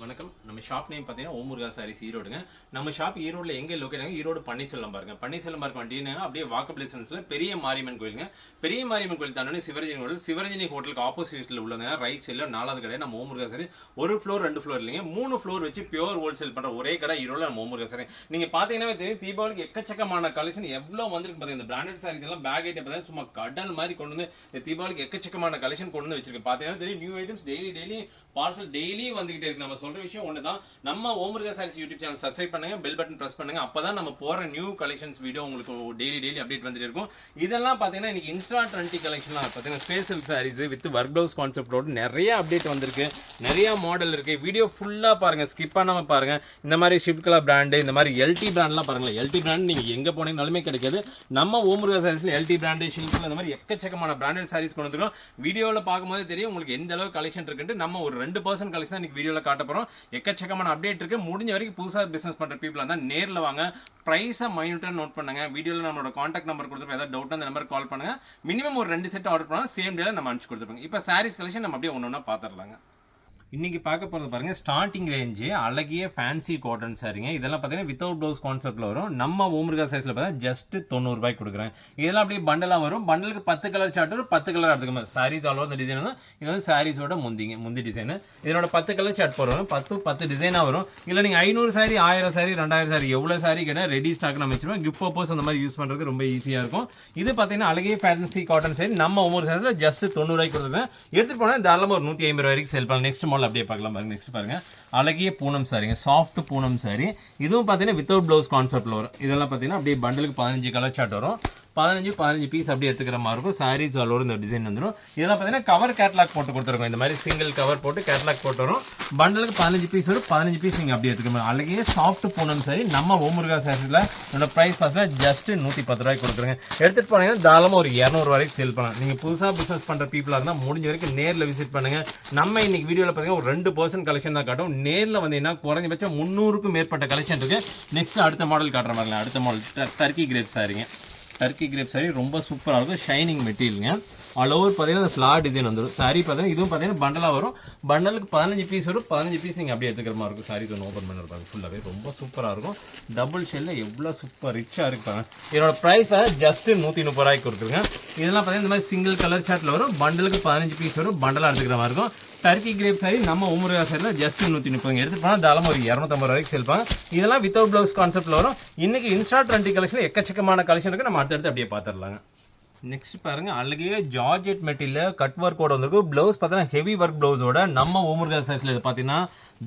வணக்கம். நம்ம shop name பார்த்தீங்கன்னா ஓம் முருகா சாரீஸ் ஈரோடுங்க. நம்ம ஷாப் ஈரோடுல எங்கே லொக்கேட் ஆகுங்க? ஈரோடு பன்னீர்செல்வம் பாருங்க. பன்னீர்செல்வம் பார்க் வண்டினா அப்படியே வாக்கபிள் டிஸ்டன்ஸ்ல பெரிய மாரியம்மன் கோயிலுங்க. பெரிய மாரியம்மன் கோயில் தானே சிவரஞ்சனி ஹோட்டல். சிவரஞ்சனி ஹோட்டலுக்கு ஆப்போசிட்ல உள்ளங்க ரைட் சைடுல 4வது கடை நம்ம ஓம் முருகா சாரி. ஒரு ஃப்ளோர் 2 ஃப்ளோர் இல்லைங்க, 3 ஃப்ளோர் வச்சு பியூர் ஹோல்சேல் பண்ற ஒரே கடை ஈரோடுல நம்ம ஓம் முருகா சாரி. நீங்க பாத்தீங்கன்னா தெரியும் தீபாவளிக்கு எக்கச்சக்கமான கலெக்ஷன் எவ்வளவு வந்திருக்கு பாத்தீங்க. இந்த பிராண்டட் சாரீஸ் எல்லாம் பேக் ஐட்டம் பார்த்தா சும்மா கடல் மாதிரி கொண்டு வந்து இந்த தீபாவளிக்கு எக்கச்சக்கமான கலெக்ஷன் கொண்டு வந்து வச்சிருக்கேன். பாத்தீங்கன்னா தெரியும் new items daily parcel daily வந்துகிட்டே இருக்கு. நம்ம சொல்ற விஷயம் ஒண்ணுதான், நம்ம Om Muruga sarees YouTube channel subscribe பண்ணுங்க, பெல் பட்டன் பிரஸ் பண்ணுங்க. அப்பதான் நம்ம போற நியூ கலெக்ஷன்ஸ் வீடியோ உங்களுக்கு டெய்லி அப்டேட் வந்துட்டு இருக்கும். இதெல்லாம் பாத்தீங்கன்னா இன்னைக்கு இன்ஸ்டா ட்ரெண்டி கலெக்ஷன்லாம் பாத்தீங்கன்னா special sarees with work blouse கான்செப்டோட நிறைய அப்டேட் வந்திருக்கு, நிறைய மாடல் இருக்கு. வீடியோ ஃபுல்லா பாருங்க, ஸ்கிப் பண்ணாம பாருங்க. இந்த மாதிரி ஷிப்கலா பிராண்ட், இந்த மாதிரி எல்டி பிராண்ட்லாம் பாருங்களேன். எல்டி பிராண்ட் நீங்க எங்க போனீங்கனாலுமே கிடைக்காது. நம்ம ஓம் முருகா சாரீஸ்ல எல்டி பிராண்ட், ஷில்க்ல இந்த மாதிரி எக்கச்சக்கமான பிராண்டட் சாரீஸ் கொண்டு வந்துருக்கோம். வீடியோல பார்க்கும்போது தெரியும் உங்களுக்கு எந்த அளவுக்கு கலெக்ஷன் இருக்குன்னு. நம்ம ஒரு 2% கலெக்ஷன் இன்னைக்கு வீடியோல காட்ட போறோம். எக்கச்சக்கமான அப்டேட் இருக்கு. முடிஞ்ச வரைக்கும் புதுசா பிசினஸ் பண்ற பீப்புளா தான் நேர்ல வாங்க, பிரைஸை மைனூட்டா நோட் பண்ணுங்க. வீடியோல நம்மளோட கான்டாக்ட் நம்பர் கொடுத்துருப்போம், ஏதாவது டவுட் அந்த நம்பருக்கு கால் பண்ணுங்க. மினிமம் ஒரு 2 செட் ஆர்டர் பண்ணா சேம் டேல நம்ம அனுப்பிச்சு கொடுத்துருப்போம். இப்போ சாரீஸ் கலெக்ஷன் நம்ம அப்படியே ஒன்னொன்னா பாத்துடலாங்க. இன்னைக்கு பார்க்க போறது பாருங்க, ஸ்டார்டிங் ரேஞ்சு அழகிய ஃபேன்சி காட்டன் சாரிங்க. இதெல்லாம் பார்த்தீங்கன்னா வித்தவுட் ப்ளவுஸ் கான்செப்ட்ல வரும். நம்ம ஓம் முருகா சைஸ்ல பார்த்தா ஜஸ்ட் 90 ரூபாய்க்கு கொடுக்குறேன். இதெல்லாம் அப்படியே பண்டலா வரும். பண்டலுக்கு 10 கலர் சார்ட் வரும். 10 கலர் எடுத்துக்கோங்க. சாரீஸ் ஆல் ஓவர் டிசைன் தான். இது வந்து சாரீஸோட முந்தி டிசைன். இதனோட 10 கலர் சார்ட் போடுறோம். 10 டிசைனா வரும். இல்ல நீங்க 500 சாரி, 1000 சாரி, 2000 சாரி எவ்வளவு சாரி கேட்டா ரெடி ஸ்டாக் நம்ம வச்சிருவோம். கிஃப்ட் பர்பஸ் அந்த மாதிரி யூஸ் பண்றதுக்கு ரொம்ப ஈஸியா இருக்கும். இது பார்த்தீங்கன்னா அழகிய ஃபேன்சி காட்டன் சாரி நம்ம ஓம் முருகா சைஸ்ல ஜஸ்ட் 90 ரூபாய்க்கு கொடுத்துருக்கேன். எடுத்துட்டு போனா தாராளமா ஒரு 150 வரைக்கும் சேல் பண்ணலாம். நெக்ஸ்ட் மாடல் அப்படியே பார்க்கலாம் பாருங்க. பாருங்க, அழகிய பூனம் சாரிங்க, சாஃப்ட் பூனம் சாரி. இதுவும் பாத்தீங்கன்னா வித்தவுட் பிளவுஸ் கான்செப்ட்ல வரும். இதெல்லாம் பாத்தீங்கன்னா அப்படியே பண்டலுக்கு 15 கலர் சார்ட் வரும். 15 பீஸ் அப்படியே எடுத்துக்கிற மாதிரி இருக்கும். சாரீஸ் ஆல் ஓவர் இந்த டிசைன் வந்துடும். இதெல்லாம் பார்த்தீங்கன்னா கவர் கேட்லாக் போட்டு கொடுத்துருக்கோம். இந்த மாதிரி சிங்கிள் கவர் போட்டு கேட்லாக் போட்டு வரும். பண்டலுக்கு 15 பீஸ் வரும். 15 பீஸ் நீங்க அப்படியே எடுத்துக்க மாதிரி அழகிய சாஃப்ட் பூனம் சாரி நம்ம ஓம் முருகா சாரீஸ்ல என்னோட பிரைஸ் பார்த்தீங்கன்னா ஜஸ்ட் 110 ரூபாய்க்கு கொடுக்குறேங்க. எடுத்துட்டு போனீங்கன்னா தாராளமா ஒரு 200 வரைக்கும் சேல் பண்ணலாம். நீங்க புதுசா பிசினஸ் பண்ற பீப்புளா இருந்தா முடிஞ்ச வரைக்கும் நேர்ல விசிட் பண்ணுங்க. நம்ம இன்னைக்கு வீடியோல பாத்தீங்கன்னா ஒரு 2% கலெக்ஷன் தான் காட்டும். நேர்ல வந்தீங்கன்னா குறைஞ்சபட்சம் 300க்கும் மேற்பட்ட கலெக்ஷன் இருக்கு. நெக்ஸ்ட் அடுத்த மாடல் காட்டுற மாதிரி. அடுத்த மாடல் டர்க்கி கிரேப் சாரிங்க. டர்க்கி கிரேப் சாரி ரொம்ப சூப்பராக இருக்கும். ஷைனிங் மெட்டீரியலுங்க. ஆல் ஓவர் பார்த்தீங்கன்னா ஃப்ளார் டிசைன் வந்துடும். சாரி பார்த்தீங்கன்னா இதுவும் பார்த்தீங்கன்னா பண்டலாக வரும். பண்டலுக்கு 15 பீஸ் வரும். 15 பீஸ் நீங்கள் அப்படியே எடுத்துக்கிற மாதிரி இருக்கும். சாரி ஒன்று ஓப்பன் பண்ணிருப்பாங்க. ஃபுல்லாகவே ரொம்ப சூப்பராக இருக்கும். டபுள் ஷேடில் எவ்வளோ சூப்பர் ரிச்சாக இருப்பாங்க. இதோட ப்ரைஸ் ஜஸ்ட் 130 ரூபாய்க்கு கொடுத்துருங்க. இதெல்லாம் பார்த்தீங்கன்னா இந்த மாதிரி சிங்கிள் கலர் சார்ட்டில் வரும். பண்டலுக்கு 15 பீஸ் வரும். பண்டலாக எடுத்துக்கிற மாதிரி இருக்கும். டர்க்கி கிரேப் சாரி நம்ம ஓம் முருகா சாரியில் ஜஸ்ட் 130 எடுத்துட்டு போனால் தாராளமாக ஒரு 250 வரைக்கும் செல்பாங்க. இதெல்லாம் வித்தவுட் பிளவுஸ் கான்செப்ட்ல வரும். இன்னைக்கு இன்ஸ்டா ட்ரெண்டி கலெக்ஷன் எக்கச்சக்கமான கலெக்ஷன் இருக்கு. நம்ம அடுத்தடுத்து அப்படியே பார்த்துடலாங்க. நெக்ஸ்ட் பாருங்க, அழகிய ஜார்ஜெட் மெட்டீரியல் கட் ஒர்க்கோட வந்திருக்கும். பிளவுஸ் பார்த்தீங்கன்னா ஹெவி ஒர்க் பிளவுஸோட நம்ம ஓம் முருகா சாரீஸ்ல இது பார்த்தீங்கன்னா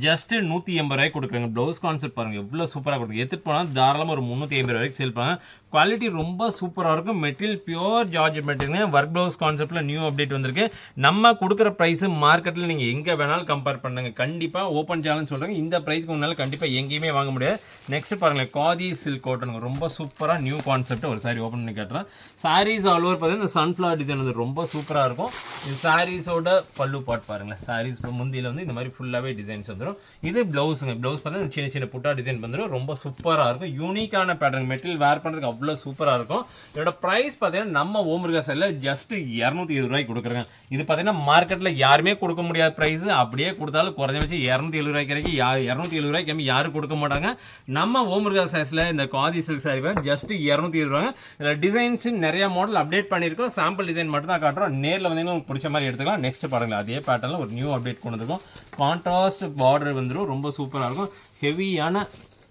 ஜஸ்ட் 180 ரூபாய்க்கு கொடுக்குறாங்க. பிளவுஸ் கான்செப்ட் பாருங்க எவ்வளவு சூப்பராக கொடுக்குங்க. எடுத்துட்டு போனால் தாராளமாக ஒரு 350 ரூபாய்க்கு சேல் பண்ணுவாங்க. குவாலிட்டி ரொம்ப சூப்பராக இருக்கும். Material pure georgette material. Work blouse கான்செப்ட்ல நியூ அப்டேட் வந்திருக்கு. நம்ம கொடுக்குற பிரைஸ் மார்க்கெட்டில் நீங்கள் எங்கே வேணாலும் கம்பேர் பண்ணுங்க. கண்டிப்பாக ஓப்பன் சேலஞ்ச் சொல்கிறாங்க. இந்த ப்ரைஸ்க்கு முன்னால் கண்டிப்பாக எங்கேயுமே வாங்க முடியாது. நெக்ஸ்ட் பாருங்களேன், காதி சில்க் காட்டன் ரொம்ப சூப்பராக நியூ கான்செப்ட். ஒரு சாரி ஓப்பன் பண்ணி காட்டுறேன். சாரீஸ் ஆல் ஓவர் பார்த்தீங்கன்னா இந்த சன்ஃப்ளவர் டிசைன் வந்து ரொம்ப சூப்பராக இருக்கும். இது சாரீஸோட பல்லு பாட் பாருங்களேன். சாரீஸ் முந்தியில் வந்து இந்த மாதிரி ஃபுல்லாகவே டிசைன்ஸ் வந்துடும். இது பிளவுஸுங்க. பிளவுஸ் பார்த்தீங்கன்னா சின்ன சின்ன புட்டா டிசைன் வந்துடும். ரொம்ப சூப்பராக இருக்கும். யூனிக்கான பேட்டர்ன். மெட்டீரியல் வேர் பண்ணுறதுக்கு அவ்வளோ சூப்பராக இருக்கும். இதோட பிரைஸ் பார்த்தீங்கன்னா நம்ம ஓம் முருகா சாரியில் ஜஸ்ட் 220 ரூபாய்க்கு கொடுக்குறாங்க. இது பார்த்தீங்கன்னா மார்க்கெட்டில் யாருமே கொடுக்க முடியாத பிரைஸ். அப்படியே கொடுத்தாலும் குறைஞ்சபட்சம் 270 ரூபாய்க்கு வரைக்கும் 270 ரூபாய்க்கு கம்மி யாரும் கொடுக்க மாட்டாங்க. நம்ம ஓம் முருகா சாரீஸ்ல இந்த காதி சில்க் சாரி ஜஸ்ட் 220 ரூபாங்க. இதில் டிசைன்ஸ் நிறைய மாடல் அப்டேட் பண்ணியிருக்கோம். சாம்பிள் டிசைன் மட்டும் தான் காட்டுறோம். நேரில் வந்து உங்களுக்கு பிடிச்ச மாதிரி எடுத்துக்கலாம். நெக்ஸ்ட் பாருங்களேன், அதே பேட்டர்ல ஒரு நியூ அப்டேட் கொண்டு வந்துருக்கோம். கான்ட்ராஸ்ட் பார்டர் வந்துடும். ரொம்ப சூப்பராக இருக்கும். ஹெவியான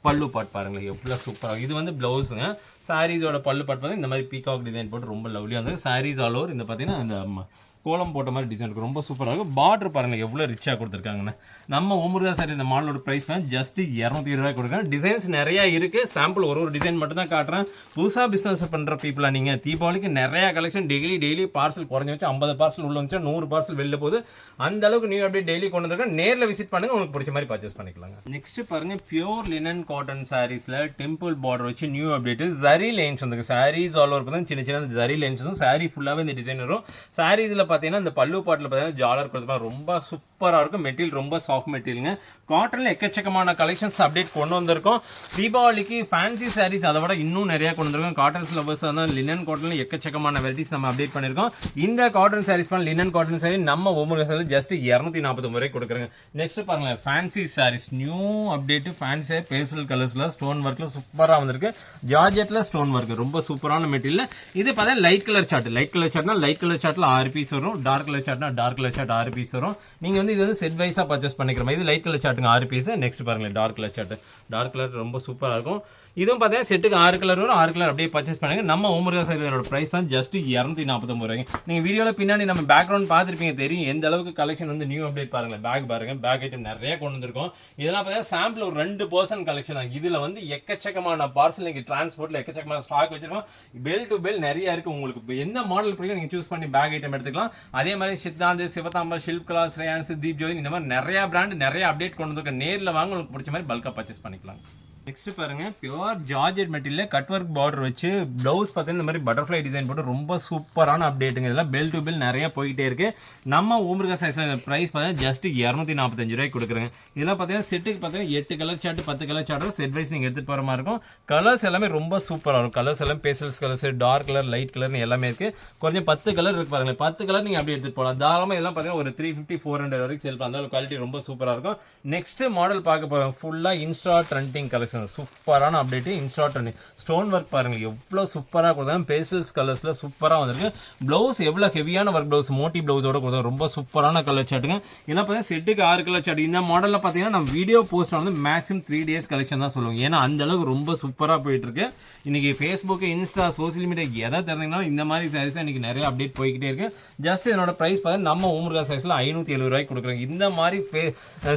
பல்லு பாட் பாருங்களேன் எவ்வளோ சூப்பராக. இது வந்து பிளவுஸுங்க. சாரீஸோட பல்லு பாட் பார்த்தீங்கன்னா இந்த மாதிரி பீகாக் டிசைன் போட்டு ரொம்ப லவ்லியாக வந்து சாரீஸ் ஆல் ஓவர் இந்த பார்த்தீங்கன்னா இந்த கோலம் போட்ட மாதிரி டிசைன் இருக்கும். ரொம்ப சூப்பராக இருக்கும். பார்டர் பாருங்க எவ்வளோ ரிச்சாக கொடுத்துருக்காங்கன்னு. நம்ம ஓம் முருகா சாரி இந்த மாடலோட ப்ரைஸ் ஜஸ்ட் 220 ரூபாய் கொடுக்குறேன். டிசைன்ஸ் நிறைய இருக்கு. சாம்பிள் ஒரு டிசைன் மட்டும் தான் காட்டுறேன். புதுசாக பிஸ்னஸ் பண்ணுற பீப்புளா நீங்கள் தீபாவளிக்கு நிறைய கலெக்ஷன் டெய்லி பார்சல் குறைஞ்சி வச்சு 50 பார்சல் உள்ள வந்துச்சு, 100 பார்சல் வெளில போகுது. அந்த அளவுக்கு நியூ அப்டேட் டெய்லி கொண்டு வந்துருக்கேன். நேரில் விசிட் பண்ணுங்க, உங்களுக்கு பிடிச்ச மாதிரி பர்ச்சேஸ் பண்ணிக்கலாங்க. நெக்ஸ்ட் பாருங்க, பியூர் லினன் காட்டன் சாரீஸ்ல டெம்பிள் பார்டர் வச்சு நியூ அப்டேட் ஜரி லைன்ஸ் வந்து சாரீஸ் ஆல் ஓவர் பார்த்தா சின்ன சின்ன ஜரி லைன்ஸ் வந்து சாரி ஃபுல்லாகவே இந்த டிசைன் வரும். சாரீஸ்ல பார்த்தீங்கன்னா இந்த பல்லு பாட்டில் பார்த்தீங்கன்னா ஜாலர் கொடுத்துருப்பாங்க. ரொம்ப சூப்பராக இருக்கும். மெட்டீரியல் ரொம்ப சாஃப்ட் மெட்டீரியலுங்க. காட்டனில் எக்கச்சக்கமான கலெக்ஷன்ஸ் அப்டேட் கொண்டு வந்திருக்கோம். தீபாவளிக்கு ஃபேன்சி சாரீஸ் அதை விட இன்னும் நிறையா கொண்டு வந்திருக்கோம். காட்டன் லவர்ஸ் தான் லினன் காட்டனில் எக்கச்சக்கமான வெரைட்டிஸ் நம்ம அப்டேட் பண்ணியிருக்கோம். இந்த காட்டன் சாரீஸ் பண்ண லினன் காட்டன் சாரி நம்ம ஒவ்வொரு ஜஸ்ட் 240 முறை கொடுக்குறேங்க. நெக்ஸ்ட் பாருங்களேன் fancy sarees new update. Fancy pastel கலர்ஸில் ஸ்டோன் ஒர்க்கில் சூப்பராக வந்திருக்கு. ஜார்ஜெட்டில் ஸ்டோன் ஒர்க் ரொம்ப சூப்பரான மெட்டீரியல். இது பார்த்தா light colour chart. Light colour சார்ட்னா லைட் கலர் சார்ட்ல 6 பீஸ் வரும். டார்க் கலர் சார்ட்னா டார்க் கலர் சார்ட் 6 பீஸ் வரும். நீங்க வந்து இது வந்து செட் வைஸா பர்ச்சேஸ் பண்ணிக்கிற மாதிரி. இது லைட் கலர் சார்ட்டுங்க 6 பீஸ். நெக்ஸ்ட் பாருங்களேன் dark colour chart. Dark colour ரொம்ப சூப்பரா இருக்கும். இதுவும் பார்த்தீங்கன்னா செட்டுக்கு 6 கலர் வரும். 6 கலர் அப்படியே பர்ச்சேஸ் பண்ணுங்க. நம்ம ஓமுருகா சைலோட பிரைஸ் தான் ஜஸ்ட் 249 ரூபாய்ங்க. நீங்க வீடியோல பின்னாடி நம்ம பேக்ரவுண்ட் பார்த்துருப்பீங்க, தெரியும் எந்த அளவுக்கு கலெக்ஷன் வந்து நியூ அப்டேட் பாருங்க. பேக் பாருங்க, பேக் ஐட்டம் நிறைய கொண்டு வந்திருக்கோம். இதெல்லாம் பார்த்தீங்கன்னா சாம்பிள் ஒரு 2% கலெக்ஷன் தான். இதுல வந்து எக்கச்சக்கமான பார்சல் நீங்க டிரான்ஸ்போர்ட்ல எக்கச்சக்கமான ஸ்டாக் வச்சிருக்கோம். பெல் டு பெல் நிறைய இருக்கு. உங்களுக்கு எந்த மாடல் பிடிக்கும் நீங்க சூஸ் பண்ணி பேக் ஐட்டம் எடுத்துக்கலாம். அதே மாதிரி சித்தாந்த், சிவதாம்பர், ஷில்ப் கலா, ஸ்ரேயான்ஸ், தீப் ஜோதி இந்த மாதிரி நிறைய பிராண்ட் நிறைய அப்டேட் கொண்டு வந்திருக்க. நேரில் வாங்க, உங்களுக்கு பிடிச்ச மாதிரி பல்கா பர்ச்சேஸ் பண்ணிக்கலாம். நெக்ஸ்ட் பாருங்க pure georgette material cut work border வச்சு பிளவுஸ் பார்த்தீங்கன்னா இந்த மாதிரி பட்டர்ஃப்ளை டிசைன் போட்டு ரொம்ப சூப்பரான அப்டேட்டுங்க. இதெல்லாம் பெல் டு பெல் நிறைய போய்கிட்டே இருக்கு. நம்ம ஓமுருகா சைஸ்ல இந்த பிரைஸ் பார்த்தீங்கன்னா ஜஸ்ட் 245 ரூபாய்க்கு கொடுக்குறேங்க. இதெல்லாம் பார்த்தீங்கன்னா செட்டுக்கு பார்த்தீங்கன்னா 8 colour chart 10 colour chart set wise நீங்கள் எடுத்துட்டு போகிற மாதிரி இருக்கும். கலர்ஸ் எல்லாமே ரொம்ப சூப்பராக இருக்கும். கலர்ஸ் எல்லாம் pastels colours, dark colour, light கலர்னு எல்லாமே இருக்கு. கொஞ்சம் 10 கலர் இருக்கு பாருங்க. 10 கலர் நீங்கள் அப்படியே எடுத்துட்டு போகலாம். தாராளமாக இதெல்லாம் பார்த்தீங்கன்னா ஒரு 350-400 வரைக்கும் சேல் பண்ணலாம். அந்த குவாலிட்டி ரொம்ப சூப்பராக இருக்கும். நெக்ஸ்ட் மாடல் பார்க்க போகிறோம். ஃபுல்லாக இன்ஸ்டா ட்ரெண்டிங் கலெக்ஷன் சூப்பரான update. Insta trending stone work பாருங்க எவ்வளவு சூப்பரா கொடுத்தாங்க. பேஸ்டல்ஸ் கலர்ஸ்ல சூப்பரா வந்திருக்கு. பிளவுஸ் எவ்வளவு ஹெவியான ஒர்க் பிளவுஸ், மோட்டி பிளவுஸோட கொடுத்தாங்க. ரொம்ப சூப்பரான கலர் சார்ட்டுங்க. இதெல்லாம் பார்த்தீங்கன்னா செட்டுக்கு 6 கலர் சார்ட். இந்த மாடல்ல பார்த்தீங்கன்னா நம்ம வீடியோ போஸ்ட் வந்து மேக்ஸிமம் 3 days கலெக்ஷன் தான் சொல்லுவோம். ஏன்னா அந்த அளவுக்கு ரொம்ப சூப்பரா போயிட்டு இருக்கு. இன்னைக்கு ஃபேஸ்புக், இன்ஸ்டா, சோசியல் மீடியா எதை தெரிஞ்சிங்கன்னா இந்த மாதிரி சாரீஸ் தான் இன்னைக்கு நிறைய அப்டேட் போய்கிட்டே இருக்கு. ஜஸ்ட் இதனோட பிரைஸ் பார்த்தீங்கன்னா நம்ம ஓமுருகா சாரீஸ்ல 570 ரூபாய்க்கு கொடுக்குறாங்க. இந்த மாதிரி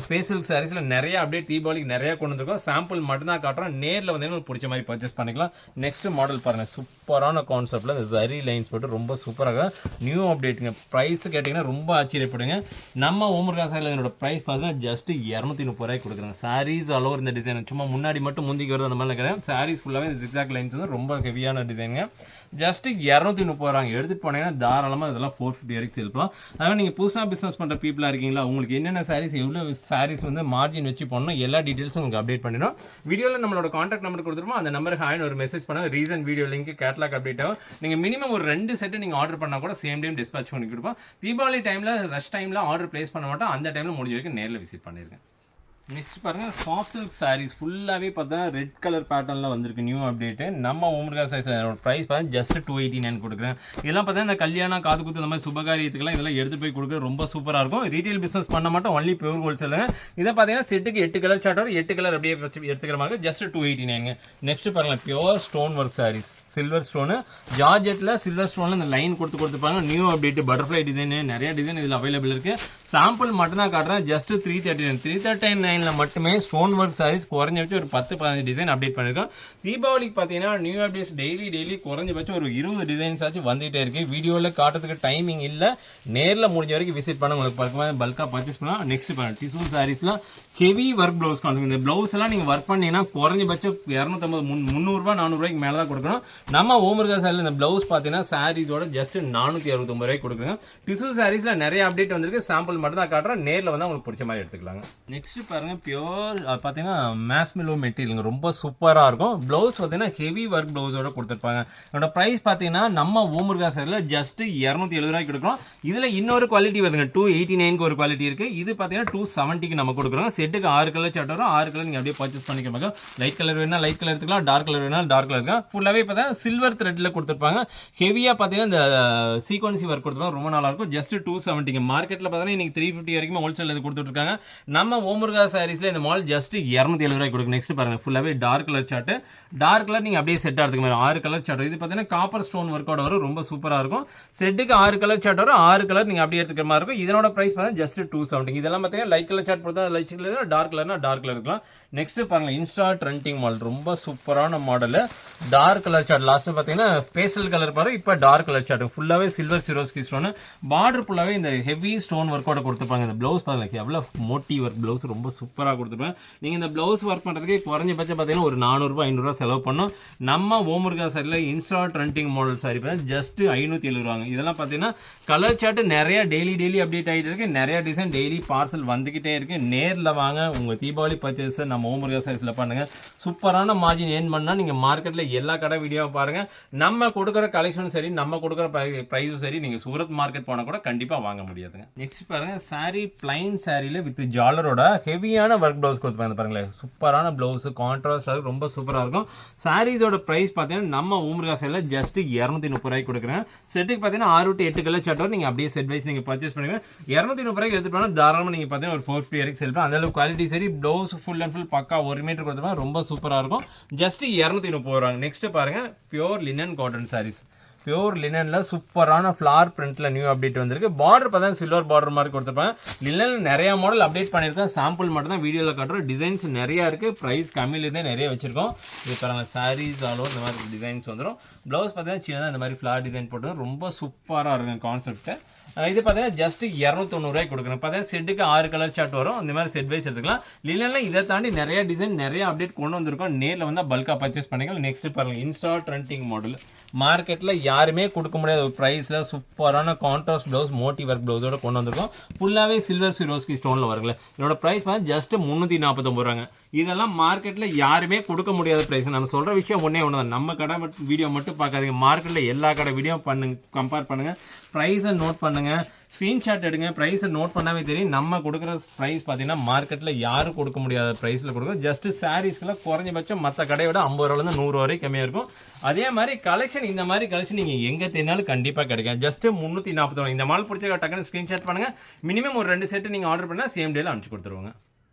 ஸ்பெஷல் சாரீஸ்ல நிறைய அப்டேட் தீபாவளிக்கு நிறைய கொண்டு வந்திருக்கோம். சாம்பிள் மட்டும் தான் காட்டுறோம். நேரில் வந்து பிடிச்ச மாதிரி பர்ச்சேஸ் பண்ணிக்கலாம். நெக்ஸ்ட் மாடல் பாருங்க சூப்பரான கான்செப்ட்ல இந்த ஜரி லைன்ஸ் போட்டு ரொம்ப சூப்பராக நியூ அப்டேட்டுங்க. பிரைஸ் கேட்டீங்கன்னா ரொம்ப ஆச்சரியப்படுங்க. நம்ம ஓமுருகா சாரில இதோட பிரைஸ் பார்த்தீங்கன்னா ஜஸ்ட் 230 ரூபாய்க்கு கொடுக்குறாங்க. சாரீஸ் ஆல் ஓவர் இந்த டிசைன் சும்மா முன்னாடி மட்டும் முந்திக்கு வருது அந்த மாதிரி நினைக்கிறேன். சாரீஸ் ஃபுல்லாவே ஜிக்ஸாக் லைன்ஸ் வந்து ரொம்ப ஹெவியான டிசைனுங்க. ஜஸ்ட் 230 ரூபாங்க. எடுத்துட்டு போனீங்கன்னா தாராளமாக இதெல்லாம் 450 வரைக்கும் சேல் பண்ணலாம். அதனால் நீங்கள் புதுசாக பிஸ்னஸ் பண்ணுற பீப்புளாக இருக்கீங்களா, உங்களுக்கு என்னென்ன சாரீஸ் எவ்வளோ சாரீஸ் வந்து மார்ஜின் வச்சு பண்ணணும் எல்லா டீட்டெயில்ஸும் உங்களுக்கு அப்டேட் பண்ணிடும். வீடியோவில் நம்மளோட கான்டாக்ட் நம்பர் கொடுத்துருப்போம். அந்த நம்பருக்கு ஹாய்னு ஒரு மெசேஜ் பண்ணுங்க. Reason video link catalogue update ஆகும். நீங்கள் மினிமம் ஒரு 2 செட்டு நீங்கள் ஆர்டர் பண்ணால் கூட சேம் டைம் டிஸ்பேச் பண்ணி கொடுப்போம். தீபாவளி டைமில் ரஷ் டைமில் ஆர்டர் பிளேஸ் பண்ண மாட்டோம். அந்த டைமில் முடிஞ்ச வரைக்கும் நேரில் விசிட் பண்ணியிருக்கேன். நெக்ஸ்ட் பாருங்க சாஃப்ட் சில்க் சாரீஸ் ஃபுல்லாகவே பார்த்தா ரெட் கலர் பேட்டர்னில் வந்திருக்கு நியூ அப்டேட்டு. நம்ம ஓமுருகா சைஸ் ப்ரைஸ் பார்த்தா ஜஸ்ட் 289 கொடுக்குறேன். இதெல்லாம் பார்த்தா இந்த கல்யாணம், காது குத்து, இந்த மாதிரி சுபகாரியத்துக்கெல்லாம் இதெல்லாம் எடுத்து போய் கொடுக்குறது ரொம்ப சூப்பராக இருக்கும். ரீட்டைல் பிஸ்னஸ் பண்ண மாட்டோம், ஒன்லி பியூர் ஹோல்சேலுங்க. இதை பார்த்தீங்கன்னா செட்டுக்கு 8 கலர் சார்ட் வரும். 8 கலர் அப்படியே எடுத்துக்கிற மாதிரி ஜஸ்ட் 289. நெக்ஸ்ட் பாருங்க pure stone work sarees silver stone ஜார்ஜெட்ல சில்வர் ஸ்டோன்ல இந்த லைன் கொடுத்துருப்பாங்க. நியூ அப்டேட் பட்டர்ஃப்ளை டிசைன் நிறைய டிசைன் இதில் அவைலபிள் இருக்கு. சாம்பிள் மட்டும் தான் காட்டுறேன். ஜஸ்ட் 339 மட்டுமே ஸ்டோன் ஒர்க் சாரீஸ் குறைஞ்சபட்சம் ஒரு 10-15 டிசைன் அப்டேட் பண்ணிருக்கோம். தீபாவளிக்கு பார்த்தீங்கன்னா நியூ அப்டேட்ஸ் டெய்லி குறைஞ்சபட்சம் ஒரு 20 டிசைன்ஸ் ஆச்சு வந்துட்டே இருக்கு. வீடியோவில் காட்டுறதுக்கு டைமிங் இல்லை. நேரில் முடிஞ்ச வரைக்கும் விசிட் பண்ண உங்களுக்கு பல்கா பர்ச்சேஸ் பண்ணலாம். நெக்ஸ்ட் பண்ணலாம் டிசூ சாரீஸ்லாம் ஹெவி ஒர்க் பிளவுஸ் காட்டுங்க. இந்த பிளவுஸ் எல்லாம் நீங்க ஒர்க் பண்ணீங்கன்னா குறைஞ்சபட்சம் 250 300 ரூபாய் 400 ரூபாய்க்கு மேல தான் கொடுக்கணும். நம்ம ஓமுருகா சாரில இந்த பிளவுஸ் பாத்தீங்கன்னா சாரீஸோட ஜஸ்ட் 469 ரூபாய்க்கு கொடுக்குறோம். டிசூ சாரீஸ்ல நிறைய அப்டேட் வந்திருக்கு. சாம்பிள் மட்டும் தான் காட்டுறேன். நேரில் வந்து உங்களுக்கு பிடிச்ச மாதிரி எடுத்துக்கலாங்க. நெக்ஸ்ட் பாருங்க பியூர் பாத்தீங்கன்னா மேஸ்மிலோ மெட்டீரியல் ரொம்ப சூப்பரா இருக்கும். பிளவுஸ் பாத்தீங்கன்னா ஹெவி ஒர்க் பிளவுஸோட கொடுத்துருப்பாங்க. இதோட பிரைஸ் பாத்தீங்கன்னா நம்ம ஓமுருகா சாரில ஜஸ்ட் 270 ரூபாய்க்கு கொடுக்குறோம். இதுல இன்னொரு குவாலிட்டி வருதுங்க 289 ஒரு குவாலிட்டி இருக்கு. இது பாத்தீங்கன்னா 270 நம்ம கொடுக்குறோம். செட்டுக்கு 6 கலர் சார்ட் வரும். 6 கலர் நீங்க அப்படியே பர்ச்சேஸ் பண்ணிக்கலாம். லைட் கலர் வேணா லைட் கலர் எடுத்துக்கலாம். டார்க் கலர் வேணா டார்க் கலர் எடுத்துக்கலாம். ஃபுல்லாவே பார்த்தா சில்வர் த்ரெட்ல கொடுத்துருப்பாங்க. ஹெவியா பாத்தீங்கன்னா இந்த சீக்வன்சி ஒர்க் கொடுத்துருப்பாங்க. ரொம்ப நல்லா இருக்கும். ஜஸ்ட் 270. மார்க்கெட்ல பாத்தீங்கன்னா இன்னைக்கு 350 வரைக்கும் ஹோல்சேல் இது கொடுத்துட்டு இருக்காங்க. நம்ம ஓமுருகா சாரீஸ்ல இந்த மால் ஜஸ்ட் 270 ரூபாய்க்கு கொடுக்கும். நெக்ஸ்ட் பாருங்க ஃபுல்லாவே dark colour chart. Dark colour நீங்க அப்படியே செட் ஆகிறதுக்கு மாதிரி 6 கலர் சார்ட். இது பாத்தீங்கன்னா காப்பர் ஸ்டோன் ஒர்க்கோட வரும். ரொம்ப சூப்பரா இருக்கும். செட்டுக்கு 6 கலர் சார்ட் வரும். 6 கலர் நீங்க அப்படியே எடுத்துக்கிற மாதிரி இருக்கும். இதனோட பிரைஸ் பாத்தீங்கன்னா ஜஸ்ட் 270. இதெல்லாம் பாத்தீங்கன்னா லைட் கலர் சார்ட் போட்டா லைட் கலர், டார்க் கலர்னா டார்க் கலர் இருக்கலாம். நெக்ஸ்ட் பாருங்க இன்ஸ்டா ட்ரெண்டிங் மாடல் ரொம்ப சூப்பரான model. Dark colour chart chart last பாத்தீங்கன்னா பேஸ்டல் கலர் பாரு, இப்ப டார்க் கலர் சார்ட் ஃபுல்லாவே சில்வர் சிரோஸ்கி ஸ்டோன், பார்டர் ஃபுல்லாவே இந்த ஹெவி ஸ்டோன் ஒர்க்கோட கொடுத்துருப்பாங்க. இந்த பிளவுஸ் பாருங்க எவ்வளவு மோட்டி ஒர்க் பிளவுஸ், ரொம்ப சூப்பரா கொடுத்துருப்பாங்க. நீங்க இந்த பிளவுஸ் ஒர்க் பண்றதுக்கு குறைஞ்சபட்சம் பாத்தீங்கன்னா ஒரு 400 ரூபாய் 500 ரூபாய் செலவு பண்ணும். நம்ம ஓமுருகா சாரில இன்ஸ்டா ட்ரெண்டிங் மாடல் சாரி பார்த்தா ஜஸ்ட் 570 ரூபாங்க. இதெல்லாம் பாத்தீங்கன்னா கலர் சார்ட் நிறைய டெய்லி அப்டேட் ஆகிட்டு இருக்கு, நிறைய டிசைன் டெய்லி பார்சல் வந்துகிட்டே இருக்கு. நேரில் வாங்க, உங்க தீபாவளி பர்ச்சேஸ் நம்ம ஓமுருகா சாரீஸ்ல பண்ணுங்க. சூப்பரான மார்ஜின் ஏர்ன் பண்ணா நீங்க மார்க்கெட்ல எல்லா கடை வீடியோவை பாருங்க. நம்ம கொடுக்குற கலெக்ஷனும் சரி, நம்ம கொடுக்குற பிரைஸும் சரி, நீங்க சூரத் மார்க்கெட் போனா கூட கண்டிப்பா வாங்க முடியாதுங்க. நெக்ஸ்ட் பாருங்க சாரி, பிளைன் சாரில வித் ஜாலரோட ஹெவியான ஒர்க் பிளவுஸ் கொடுத்துருப்பாங்க பாருங்களேன். சூப்பரான பிளவுஸ், கான்ட்ராஸ்ட் ரொம்ப சூப்பரா இருக்கும். சாரீஸோட பிரைஸ் பாத்தீங்கன்னா நம்ம ஓமுருகா சாரில ஜஸ்ட் 230 ரூபாய்க்கு கொடுக்குறேன். செட்டுக்கு பாத்தீங்கன்னா 6 to 8 கலர் சார்ட் நீங்க அப்படியே செட் வைஸ் நீங்க பர்ச்சேஸ் பண்ணுங்க. 230 ரூபாய்க்கு எடுத்துட்டு தாராளமா நீங்க பாத்தீங்கன்னா ஒரு 450 வரைக்கும் செல் பண்ணலாம். அந்த அளவுக்கு குவாலிட்டி சரி, பிளவுஸ் ஃபுல் அண்ட் ஃபுல் பக்கா 1 மீட்டர் கொடுத்துருப்பாங்க, ரொம்ப சூப்பரா இருக்கும். ஜஸ்ட் 230 ரூபாய். நெக்ஸ்ட் பாருங்க pure linen cotton sarees. Pure லினன்ல சூப்பரான ஃபிளார் பிரிண்ட்ல நியூ அப்டேட் வந்திருக்கு. பார்டர் பார்த்தா சில்வர் பார்டர் மாதிரி கொடுத்துருப்பாங்க. லினன்ல நிறைய மாடல் அப்டேட் பண்ணிருக்கேன், சாம்பிள் மட்டும் தான் வீடியோல காட்டுறோம். டிசைன்ஸ் நிறைய இருக்கு, பிரைஸ் கம்மியில இருந்தே நிறைய வச்சிருக்கோம். இது பாருங்க சாரீஸ் ஆலோ இந்த மாதிரி டிசைன்ஸ் வந்துடும். பிளவுஸ் பார்த்தீங்கன்னா சின்னதாக இந்த மாதிரி ஃபிளார் டிசைன் போட்டு ரொம்ப சூப்பரா இருக்கும் கான்செப்ட். இது பார்த்தீங்கன்னா ஜஸ்ட் 290 ரூபாய்க்கு கொடுக்கணும். பார்த்தீங்கன்னா செட்டுக்கு 6 கலர் சார்ட் வரும், இந்த மாதிரி செட் வைஸ் எடுத்துக்கலாம். லினன்ல இதை தாண்டி நிறைய டிசைன் நிறைய அப்டேட் கொண்டு வந்திருக்கோம். நேரில் வந்தா பல்கா பர்ச்சேஸ் பண்ணிக்கலாம். நெக்ஸ்ட் பாருங்க இன்ஸ்டா ட்ரெண்டிங் மாடல், மார்க்கெட்ல யாருமே கொடுக்க முடியாத ஒரு பிரைஸ்ல சூப்பரான கான்ட்ராஸ்ட் பிளவுஸ், மோட்டிவ் ஒர்க் பிளவுஸோட கொண்டு வந்திருக்கோம். ஃபுல்லாவே சில்வர் சிரோஸ்கி ஸ்டோன்ல வருங்களே. இதோட பிரைஸ் வந்து ஜஸ்ட் 349 ரூபாங்க. இதெல்லாம் மார்க்கெட்ல யாருமே கொடுக்க முடியாத பிரைஸ். நம்ம சொல்ற விஷயம் ஒன்னே ஒண்ணுதான், நம்ம கடை வீடியோ மட்டும் பார்க்காதீங்க, மார்க்கெட்ல எல்லா கடை வீடியோ பண்ணுங்க, கம்பேர் பண்ணுங்க, பிரைஸை நோட் பண்ணுங்க, ஸ்கிரீன்ஷாட் எடுங்க. பிரைஸை நோட் பண்ணாவே தெரியும் நம்ம கொடுக்குற பிரைஸ் பார்த்தீங்கன்னா மார்க்கெட்ல யாரும் கொடுக்க முடியாத பிரைஸ்ல கொடுக்கும். ஜஸ்ட் சாரீஸ்க்குலாம் குறைஞ்சபட்சம் மற்ற கடையோட 50 ரூபாயிலிருந்து 100 ரூபா வரைக்கும் கம்மியா இருக்கும். அதே மாதிரி கலெக்ஷன், இந்த மாதிரி கலெக்ஷன் நீங்க எங்க தேடினாலும் கண்டிப்பா கிடைக்கும். ஜஸ்ட் 340. இந்த மால் பிடிச்ச டக்குன்னு ஸ்கிரீன்ஷாட் பண்ணுங்க. மினிமம் ஒரு 2 செட் நீங்க ஆர்டர் பண்ணா சேம் டேல அனுப்பிச்சு கொடுத்துருவாங்க.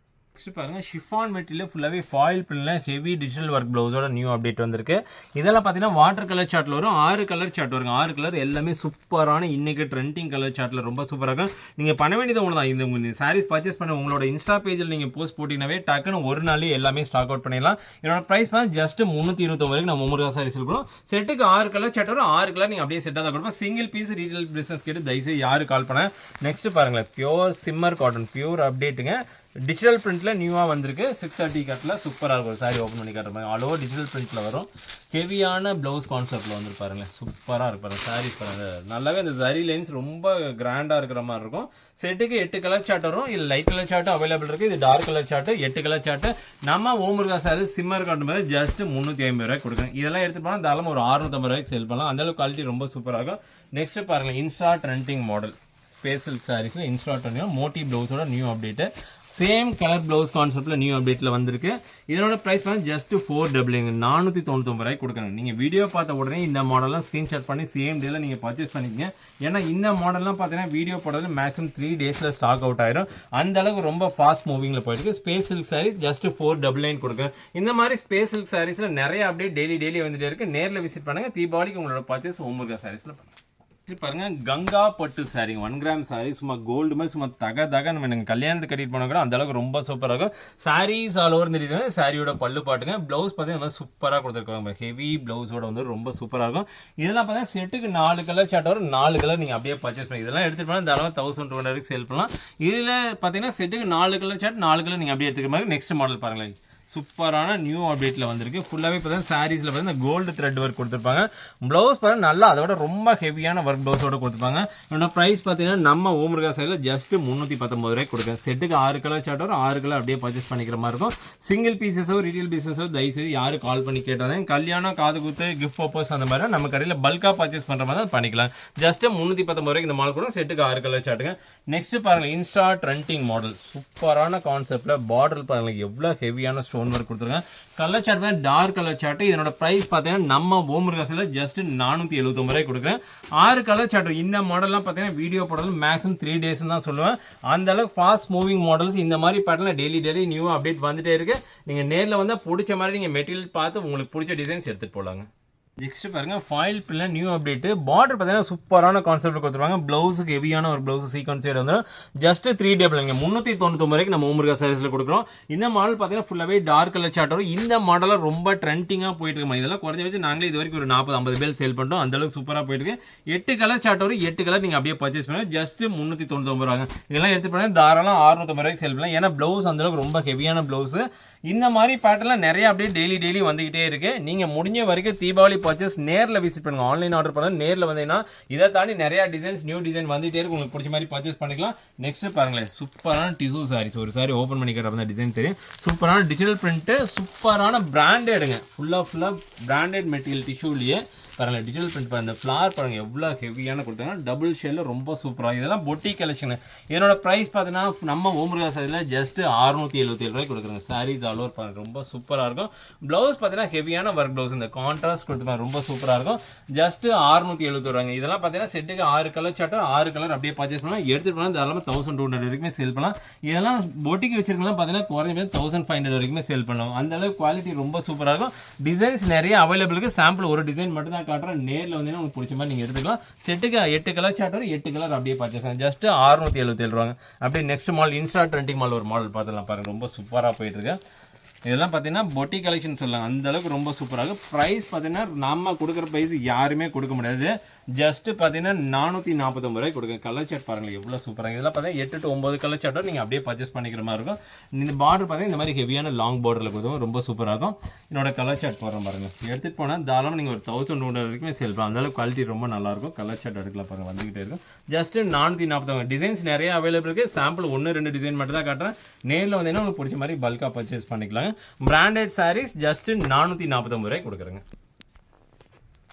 நெக்ஸ்ட் பாருங்க ஷிஃபான் மெட்டீரியல் ஃபுல்லாவே ஃபாயில் பிரிண்ட்ல ஹெவி டிஜிட்டல் ஒர்க் பிளவுஸோட நியூ அப்டேட் வந்திருக்கு. இதெல்லாம் பார்த்தீங்கன்னா வாட்டர் கலர் சார்ட்ல வரும், 6 கலர் சார்ட் வரும். 6 கலர் எல்லாமே சூப்பரான இன்னைக்கு ட்ரெண்டிங் கலர் சார்ட்ல ரொம்ப சூப்பராக இருக்கும். நீங்க பண்ண வேண்டியது ஒன்று தான், இந்த சாரீஸ் பர்ச்சேஸ் பண்ண உங்களோட இன்ஸ்டா பேஜில் நீங்க போஸ்ட் போட்டீங்கன்னாவே டக்குன்னு ஒரு நாளே எல்லாமே ஸ்டாக் அவுட் பண்ணிடலாம். இதோட பிரைஸ் வந்து ஜஸ்ட் 329 வரைக்கும் நம்ம ஓமுருகா சாரீஸ் இருக்கணும். செட்டுக்கு 6 கலர் சார்ட் வரும், 6 கலர் நீங்க அப்படியே செட்டாக தான் கொடுப்போம். சிங்கிள் பீஸ் ரீட்டைல் பிசினஸ் கேட்டு தயவுசெய்து யாரு கால் பண்ண. நெக்ஸ்ட் பாருங்களேன் பியூர் சிம்மர் காட்டன், பியூர் அப்டேட்டுங்க. டிஜிட்டல் பிரிண்ட்ல நியூவா வந்திருக்கு. 630 கட்ல சூப்பரா இருக்கும். சாரி ஓபன் பண்ணி காட்டுறேன். ஆல் ஓவர் டிஜிட்டல் பிரிண்ட்ல வரும். ஹெவியான பிளவுஸ் கான்செப்ட்ல வந்து பாருங்க, சூப்பரா இருக்கு சாரி பாருங்க. நல்லாவே அந்த ஜரி லைன்ஸ் ரொம்ப கிராண்டா இருக்கிற மாதிரி இருக்கும். செட்டுக்கு 8 கலர் சார்ட் வரும். இது லைட் கலர் சார்ட் அவைலபிள் இருக்கு, இது dark colour chart, 8 colour chart. நம்ம ஓமுருகா சாரி சிம்மர் காட்டன் மாதிரி ஜஸ்ட் 350 ரூபாய் கொடுக்குறேன். இதெல்லாம் எடுத்து போனா தாராளமா ஒரு 650 ரூபாய்க்கு சேல் பண்ணலாம். அந்த அளவுக்கு குவாலிட்டி ரொம்ப சூப்பரா இருக்கும். நெக்ஸ்ட் பாருங்க இன்ஸ்டா ட்ரெண்டிங் மாடல் ஸ்பேஷல் சாரீஸ்ல இன்ஸ்டா ட்ரெண்டிங் மோட்டி பிளவுஸோட new update. Same colour blouse கான்செப்ட்ல நியூ அப்டேட்ல வந்திருக்கு. இதோட பிரைஸ் வந்து ஜஸ்ட் 499 ரூபாய் கொடுக்கணும். நீங்க வீடியோ பார்த்த உடனே இந்த மாடல்லாம் ஸ்கிரீன்ஷாட் பண்ணி சேம் டேல நீங்க பர்ச்சேஸ் பண்ணிக்கங்க. ஏன்னா இந்த மாடல்லாம் பாத்தீங்கன்னா வீடியோ போடுறது மேக்ஸிமம் 3 டேஸ்ல ஸ்டாக் அவுட் ஆயிரும். அந்த அளவுக்கு ரொம்ப ஃபாஸ்ட் மூவிங்ல போயிருக்கு. ஸ்பேஸ் சில்க் சாரீஸ் ஜஸ்ட் 499 கொடுக்க. இந்த மாதிரி ஸ்பேஸ் சில்க் சாரீஸ்ல நிறைய அப்டேட் டெய்லி வந்துட்டே இருக்கு. நேர்ல விசிட் பண்ணுங்க. தீபாவளிக்கு உங்களோட பர்ச்சேஸ் ஓமுருகா சாரீஸ்ல பண்ணுங்க. பாருங்க கங்கா பட்டு சாரி 1 கிராம் சாரி, சும்மா கோல்டு மாதிரி சும்மா தக நம்ம கல்யாணத்துக்கு கட்டிட்டு போனா அந்த அளவுக்கு ரொம்ப சூப்பரா இருக்கும். சாரீஸ் ஆல் ஓவர் தெரியுது. சாரியோட பல்லு பாட்டுங்க. பிளவுஸ் பார்த்தீங்கன்னா சூப்பரா கொடுத்துருக்காங்க. ஹெவி பிளவுஸோட வந்து ரொம்ப சூப்பரா இருக்கும். இதெல்லாம் பார்த்தீங்கன்னா செட்டுக்கு 4 கலர் சார்ட் வரும். 4 கலர் நீங்க அப்படியே பர்ச்சேஸ் பண்ணி இதெல்லாம் எடுத்துட்டு போனா தாராளமா 1200 வரைக்கும் சேல் பண்ணலாம். இதுல பாத்தீங்கன்னா செட்டுக்கு 4 கலர் சார்ட் 4 கலர் நீங்க அப்படியே எடுத்துக்கிற மாதிரி. நெக்ஸ்ட் மாடல் பாருங்களேன், சூப்பரான நியூ அப்டேட்ல வந்திருக்கு. ஃபுல்லாவே பார்த்தீங்கன்னா சாரீஸ்ல பார்த்தீங்கன்னா கோல்டு த்ரெட் ஒர்க் கொடுத்துருப்பாங்க. பிளவுஸ் பார்த்தீங்கன்னா நல்லா அதோட ரொம்ப ஹெவியான ஒர்க் பிளவுஸோட கொடுத்துருப்பாங்க. இதோட பிரைஸ் பார்த்தீங்கன்னா நம்ம ஓமுருகா சைடில் ஜஸ்ட் 319 ரூபாய் கொடுக்குறேன். செட்டுக்கு 6 கலர் சார்ட் வரும். 6 கலர் அப்படியே பர்ச்சேஸ் பண்ணிக்கிற மாதிரி இருக்கும். சிங்கிள் பீசஸோ ரீட்டைல் பீசஸோ தயவுசெய்து யாரும் கால் பண்ணி கேட்டாங்க. கல்யாணம், காது குத்து, கிஃப்ட் பர்பஸ் அந்த மாதிரி நம்ம கடையில் பல்கா பர்ச்சேஸ் பண்ற மாதிரி பண்ணிக்கலாம். ஜஸ்ட் 319 ரூபாய்க்கு இந்த மாடல் கூட. செட்டுக்கு 6 கலர் சார்ட்டுங்க. நெக்ஸ்ட் பாருங்க இன்ஸ்டா ட்ரெண்டிங் மாடல், சூப்பரான கான்செப்ட்ல பார்டர் பாருங்க எவ்வளவு ஹெவியான ஸ்டோன் ஒர்க் கொடுத்துருக்காங்க. கலர் சார்ட் தான் டார்க் கலர் சார்ட். இதனோட பிரைஸ் பார்த்தீங்கன்னா நம்ம ஓமுருகாசில ஜஸ்ட் 479 ரூபாய் கொடுக்குறேன். 6 கலர் சார்ட். இந்த மாடல்லாம் பார்த்தீங்கன்னா வீடியோ போடுறது மேக்ஸிமம் 3 டேஸ் தான் சொல்லுவேன். அந்த அளவுக்கு ஃபாஸ்ட் மூவிங் மாடல்ஸ் இந்த மாதிரி பேட்டர்ல டெய்லி நியூ அப்டேட் வந்துட்டே இருக்கு. நீங்க நேரில் வந்தா பிடிச்ச மாதிரி நீங்க மெட்டீரியல் பார்த்து உங்களுக்கு பிடிச்ச டிசைன்ஸ் எடுத்துட்டு போலாங்க. நெக்ஸ்ட் பாருங்க ஃபாயில் பிரிண்ட்ல நியூ அப்டேட். பார்டர் பார்த்தீங்கன்னா சூப்பரான கான்செப்ட் கொடுத்துருவாங்க. பிளவுஸுக்கு ஹெவியான ஒரு பிளவுஸ் சீக்வன்ஸ் சைடு வந்து ஜஸ்ட் 3 டேபிள் 399 வரைக்கும் நம்ம ஓமுருகா சைஸ்ல கொடுக்குறோம். இந்த மாடல் பார்த்தீங்கன்னா ஃபுல்லாவே டார்க் கலர் சார்ட் வரும். இந்த மாடல ரொம்ப ட்ரெண்டிங்கா போயிட்டு இருக்கு. இதெல்லாம் குறைஞ்ச வச்சு நாங்களே இது வரைக்கும் ஒரு 40-50 பேல் சேல் பண்ணிட்டோம். அந்த அளவுக்கு சூப்பரா போயிட்டு இருக்கு. 8 கலர் சார்ட் வரும். 8 கலர் நீங்க அப்படியே பர்ச்சேஸ் பண்ணுங்க. ஜஸ்ட் 399 ரூபாங்க. இதெல்லாம் எடுத்து பண்ணா தாராளம் 650 வரைக்கும் சேல் பண்ணலாம். ஏன்னா பிளவுஸ் அந்த அளவுக்கு ரொம்ப ஹெவியான பிளவுஸ். இந்த மாதிரி பேட்டர்ன்ல நிறைய அப்படியே டெய்லி வந்துகிட்டே இருக்கு. நீங்க முடிஞ்ச வரைக்கும் தீபாவளி பர்ச்சேஸ் நேர்ல விசிட் பண்ணுங்க. ஆன்லைன் ஆர்டர் பண்ணா நேர்ல வந்தீங்கன்னா இதை தாண்டி நிறைய டிசைன்ஸ் நியூ டிசைன் வந்துட்டே இருக்கு. உங்களுக்கு பிடிச்ச மாதிரி பர்ச்சேஸ் பண்ணிக்கலாம். நெக்ஸ்ட் பாருங்களேன் சூப்பரான டிஷ்யூ சாரீஸ். ஒரு சாரி ஓபன் பண்ணி காட்டுற டிசைன் தெரியும். சூப்பரான டிஜிட்டல் பிரிண்ட், சூப்பரான பிராண்டடுங்க. ஃபுல்லா பிராண்டட் மெட்டீரியல் டிஷ்யூலயே பாருங்க டிஜிட்டல் பிரிண்ட் பாருங்க. ஃபிளார் பாருங்க எவ்வளவு ஹெவியான கொடுத்தாங்க. டபுள் ஷேல்ல ரொம்ப சூப்பரா. இதெல்லாம் பொட்டி கலெக்ஷன். இதனோட பிரைஸ் பார்த்தீங்கன்னா நம்ம ஓமுருகா சைஸ்ல ஜஸ்ட் 677 ரூபாய்க்கு கொடுக்குறாங்க. சாரீஸ் ஆல் ஓவர் பாருங்க ரொம்ப சூப்பரா இருக்கும். பிளவுஸ் பார்த்தீங்கன்னா ஹெவியான ஒர்க் பிளவுஸ். இந்த கான்ட்ராஸ்ட் கொடுத்து ரொம்ப சூப்பரா இருக்கும். ஜஸ்ட் 670 ரூபாங்க. இதெல்லாம் பார்த்தீங்கன்னா செட்டுக்கு 6 கலர் சார்ட் 6 கலர் அப்படியே பர்ச்சேஸ் பண்ணலாம். எடுத்துட்டு போனா தாராளமா 1200 வரைக்குமே சேல் பண்ணலாம். இதெல்லாம் பொட்டிக்கு வச்சிருக்கலாம் பார்த்தீங்கன்னா குறைஞ்சது 1500 வரைக்குமே சேல் பண்ணலாம். அந்த அளவுக்கு குவாலிட்டி ரொம்ப சூப்பரா இருக்கும். டிசைன்ஸ் நிறைய அவைலபிள் இருக்கு. சாம்பிள் ஒரு டிசைன் மட்டும் தான் காட்டுறேன். நேர்ல வந்து உங்களுக்கு பிடிச்ச மாதிரி நீங்க எடுத்துக்கலாம். செட்டுக்கு 8 கலர் சார்ட் வரும். 8 கலர் அப்படியே பர்ச்சேஸ் பண்ணலாம். ஜஸ்ட் 677 ரூபாங்க. அப்படியே next model Insta trending model ஒரு மாடல் பார்த்துலாம் பாருங்க. ரொம்ப சூப்பரா போயிட்டு இருக்கு. இதெல்லாம் பார்த்தீங்கன்னா பொட்டி கலெக்ஷன் சொல்லலாம். அந்த அளவுக்கு ரொம்ப சூப்பராக இருக்கும். ப்ரைஸ் பார்த்தீங்கன்னா நம்ம கொடுக்குற ப்ரைஸ் யாருமே கொடுக்க முடியாது. ஜஸ்ட் பார்த்தீங்கன்னா 449 ரூபாய்க்கு கொடுங்க. கலர் சார்ட் பாருங்களேன் எவ்வளோ சூப்பராக. இதெல்லாம் பார்த்தீங்கன்னா 8 to 9 கலர் சார்ட்டோ நீங்கள் அப்படியே பர்ச்சேஸ் பண்ணிக்கிற மாதிரி இருக்கும். இந்த பார்டர் பார்த்தீங்கன்னா இந்த மாதிரி ஹெவியான லாங் பார்டரில் கொடுக்கும். ரொம்ப சூப்பராக இருக்கும். என்னோட கலர் சார்ட் போடுறேன் பாருங்க. எடுத்துகிட்டு போனால் தாராளமாக நீங்கள் ஒரு 1200 வரைக்குமே சேல் பண்ணலாம். அந்த அளவுக்கு குவாலிட்டி ரொம்ப நல்லாயிருக்கும். கலர் சார்ட் எடுக்கலாம் பாருங்க வந்துகிட்டே இருக்கும். ஜஸ்ட் 449. டிசைன்ஸ் நிறைய அவைலபிள் இருக்குது. சாம்பிள் 1-2 டிசைன் மட்டும் தான் காட்டுறேன். நேரில் வந்தீங்கன்னா உங்களுக்கு பிடிச்ச மாதிரி பல்காக பர்ச்சேஸ் பண்ணிக்கலாம். பிராண்டட் சாரீஸ் ஜஸ்ட் 449 ரூபாய்க்கு கொடுக்குறேங்க.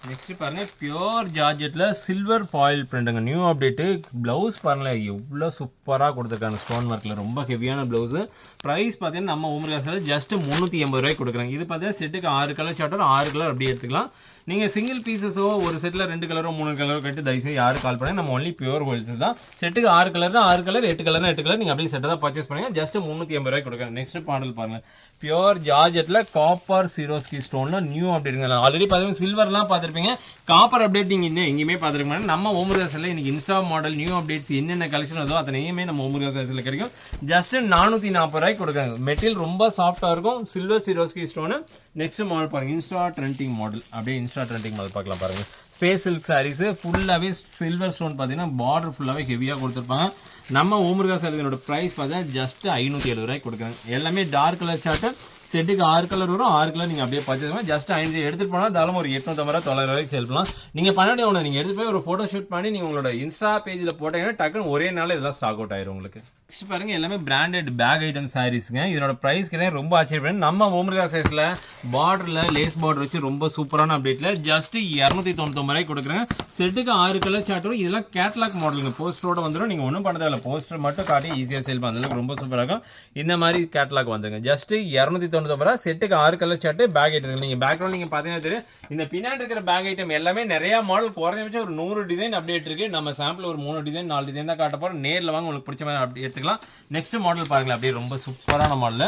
நெக்ஸ்ட் பாருங்க பியூர் ஜார்ஜெட்ல சில்வர் ஃபாயில் பிரிண்ட்டுங்க. New update. பிளவுஸ் பாருங்களேன் எவ்வளோ சூப்பராக கொடுத்துருக்காங்க. ஸ்டோன் ஒர்க்கில் ரொம்ப ஹெவியான பிளவுஸ். ப்ரைஸ் பார்த்தீங்கன்னா நம்ம ஓமுருகா ஜஸ்ட் 380 ரூபாய்க்கு கொடுக்குறாங்க. இது பார்த்தீங்கன்னா செட்டுக்கு 6 கலர் சார்ட்டர் 6 கலர் அப்படியே எடுத்துக்கலாம். நீங்கள் சிங்கிள் பீசஸோ ஒரு செட்டில் 2 கலரோ 3 கலரோ கட்டி தயவுசெய்து யாரும் கால் பண்ணி நம்ம ஒன்லி பியூர் ஹோல்சேல் தான். செட்டுக்கு 6 கலர்னா 6 கலர் 8 கலர்னா 8 கலர் நீங்கள் அப்படியே செட்டை தான் பர்ச்சேஸ் பண்ணுங்க. ஜஸ்ட் 380 ரூபாய்க்கு கொடுக்குறாங்க. நெக்ஸ்ட் மாடல் பாருங்க pure ஜார்ஜெட்ல copper சிரோஸ்கி ஸ்டோன்ல new update. Already பார்த்தீங்கன்னா சில்வர்லாம் பார்த்துருப்பீங்க. காப்பர் அப்டேட் நீங்கள் இன்னும் எங்கேயுமே பார்த்துருக்க மாட்டேங்க. நம்ம ஓமுருகா சைடில் இன்னைக்கு இன்ஸ்டா மாடல் நியூ அப்டேட்ஸ் என்னென்ன கலெக்ஷன் அதோ அத்தனையுமே நம்ம ஓமுருகா சைடில் கிடைக்கும். ஜஸ்ட் 440 ரூபாய்க்கு கொடுக்குறாங்க. மெட்டீரியல் ரொம்ப சாஃப்டாக இருக்கும். Silver சிரோஸ்கி stone. நெக்ஸ்ட் மாடல் பாருங்க இன்ஸ்டா ட்ரெண்டிங் மாடல். அப்படியே இன்ஸ்டா ட்ரெண்டிங் மாடல் பார்க்கலாம் பாருங்க. ஸ்பேஸ் சில்க் சாரீஸ் ஃபுல்லாகவே சில்வர் ஸ்டோன் பார்த்தீங்கன்னா பார்டர் ஃபுல்லாகவே ஹெவியாக கொடுத்துருப்பாங்க. நம்ம ஓமுருகா சாரீஸோட ப்ரைஸ் பார்த்தீங்கன்னா ஜஸ்ட் 570 ரூபாய்க்கு கொடுக்குறாங்க. எல்லாமே டார்க் கலர் சார்ட்டு. செட்டுக்கு 6 கலர் வரும். 6 கலர் நீங்கள் அப்படியே பர்ச்சேஸ் பண்ணி ஜஸ்ட் 5 எடுத்துகிட்டு போனால் தாராளமாக ஒரு 850 ரூபா 900 ரூபாய்க்கு சேல் பண்ணலாம். நீங்கள் பண்ண வேண்டிய ஒன்று நீங்கள் எடுத்து போய் ஒரு ஃபோட்டோ ஷூட் பண்ணி நீங்கள் உங்களோட இன்ஸ்டா பேஜில் போட்டீங்கன்னா டக்குன்னு ஒரே நாள் இதெல்லாம் ஸ்டாக் அவுட் ஆயிரும் உங்களுக்கு. நெக்ஸ்ட் பாருங்க எல்லாமே பிராண்டட் பேக் ஐட்டம் சாரீஸ்ங்க. இதனோட பிரைஸ் கிடையாது ரொம்ப ஆச்சரியம். நம்ம ஓமுருகா சைஸ்ல பார்டர்ல லேஸ் பார்டர் வச்சு ரொம்ப சூப்பரான அப்டேட்ல ஜஸ்ட் 299 ரூபாய்க்கு கொடுக்குறேன். செட்டுக்கு 6 கலர் சார்ட் வரும். இதெல்லாம் கேட்லாக் மாடலுங்க. போஸ்டரோட வந்துடும். நீங்கள் ஒன்றும் பண்ண தேவையில்ல. போஸ்டர் மட்டும் காட்டி ஈஸியாக சேல் பண்ணதுக்கு ரொம்ப சூப்பராக இருக்கும். இந்த மாதிரி கேட்லாக் வந்துருங்க. ஜஸ்ட் 299 ரூபா. செட்டுக்கு 6 கலர் சார்ட் பேக் ஐட்டம். நீங்கள் பேக்ரவுண்ட் நீங்கள் பார்த்தீங்கன்னா தெரியும். இந்த பின்னாடி இருக்கிற பேக் ஐட்டம் எல்லாமே நிறைய மாடல் குறைஞ்சபட்சம் ஒரு 100 டிசைன் அப்டேட் இருக்கு. நம்ம சாம்பிள் ஒரு 3 டிசைன் 4 டிசைன் தான் காட்ட போகிறோம். நேரில் வாங்க உங்களுக்கு பிடிச்ச மாதிரி அப்படி எடுத்துக்கலாம். நெக்ஸ்ட் மாடல் பாருங்களேன் அப்படியே ரொம்ப சூப்பரான மாடல்.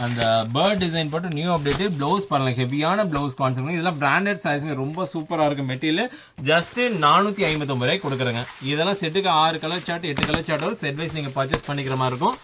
அந்த பேர்ட் டிசைன் போட்டு நியூ அப்டேட். பிளவுஸ் பாருங்க ஹெவியான பிளவுஸ் கான்செப்ட். இதெல்லாம் பிராண்டட் சாரீஸ்ங்க. ரொம்ப சூப்பரா இருக்கு மெட்டீரியல். ஜஸ்ட் 459 ரூபாய்க்கு கொடுக்குறேங்க. இதெல்லாம் செட்டுக்கு 6 கலர் சார்ட் 8 கலர் சார்ட் வரும். செட் வைஸ் நீங்க பர்ச்சேஸ் பண்ணிக்கிற மாதிரி இருக்கும்.